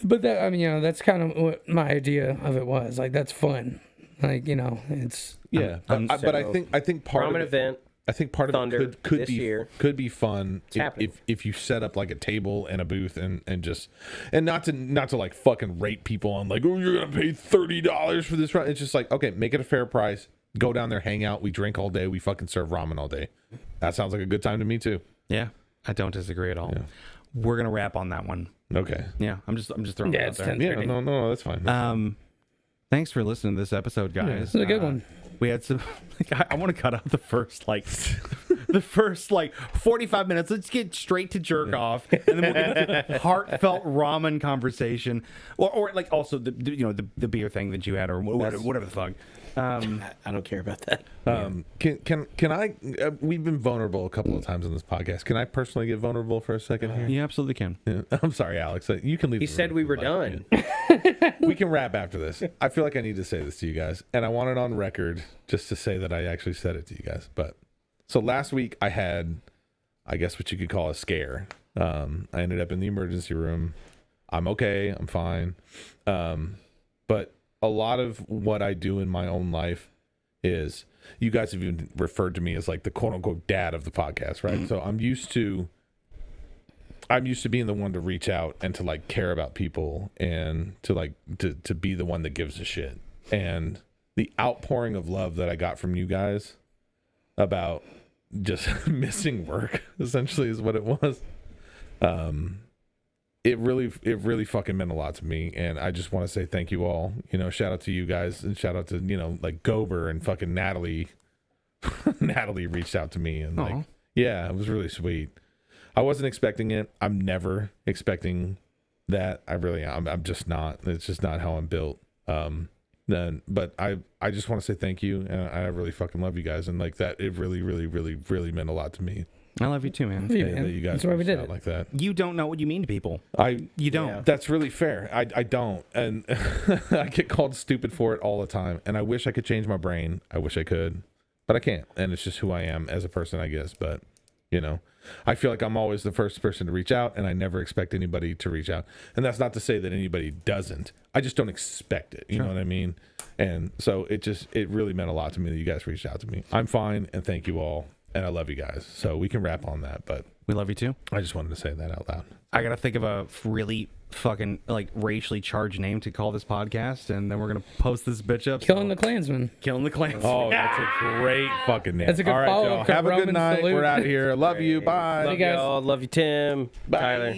But that, that's kind of what my idea of it was. Like, that's fun. Like, it's. Yeah, but I think part Ramen of it, event. I think part Thunder of it could this be year. could be fun happening. if you set up like a table and a booth and not to like fucking rate people on like, oh, you're gonna pay $30 for this. It's just like, okay, make it a fair price. Go down there, hang out. We drink all day. We fucking serve ramen all day. That sounds like a good time to me too. Yeah, I don't disagree at all. Yeah. We're gonna wrap on that one. Okay. Yeah, I'm just throwing it out it's there. 10. Yeah. No, that's fine. Thanks for listening to this episode, guys. This is a good one. We had some. I want to cut out the first 45 minutes. Let's get straight to jerk off, and then we'll get to heartfelt ramen conversation, or like also the beer thing that you had, or whatever the fuck. I don't care about that. Can I? We've been vulnerable a couple of times on this podcast. Can I personally get vulnerable for a second here? You absolutely can. Yeah. I'm sorry, Alex. You can leave. He the said room we if were you'd like. done. We can wrap after this. I feel like I need to say this to you guys, and I want it on record just to say that I actually said it to you guys. But so last week I had, I guess what you could call a scare. I ended up in the emergency room. I'm okay. I'm fine. But a lot of what I do in my own life is, you guys have even referred to me as like the quote unquote dad of the podcast, right? So I'm used to being the one to reach out and to like care about people and to like to be the one that gives a shit. And the outpouring of love that I got from you guys about just missing work essentially is what it was. It really fucking meant a lot to me, and I just want to say thank you all. Shout out to you guys, and shout out to like Gober and fucking Natalie. Natalie reached out to me, and like, yeah, it was really sweet. I wasn't expecting it. I'm never expecting that. I'm just not. It's just not how I'm built. But I just want to say thank you, and I really fucking love you guys, and like that, it really, really, really, really meant a lot to me. I love you too, man. That you guys That's why we did out it. like that. You don't know what you mean to people. You don't. Yeah. That's really fair. I don't, and I get called stupid for it all the time. And I wish I could change my brain. I wish I could, but I can't. And it's just who I am as a person, I guess. But You know, I feel like I'm always the first person to reach out, and I never expect anybody to reach out. And that's not to say that anybody doesn't. I just don't expect it. You know what I mean? And so it really meant a lot to me that you guys reached out to me. I'm fine, and thank you all, and I love you guys. So we can wrap on that, but We love you too. I just wanted to say that out loud. I gotta think of a really fucking like racially charged name to call this podcast, and then we're gonna post this bitch up. Killing the Klansman. Killing the Klansman. Oh, that's a great fucking name. That's a good all right, follow-up y'all. to Have a good Roman night. salute. We're out of here. Love you. Bye. Love guys. y'all. Love you, Tim. Bye. Tyler.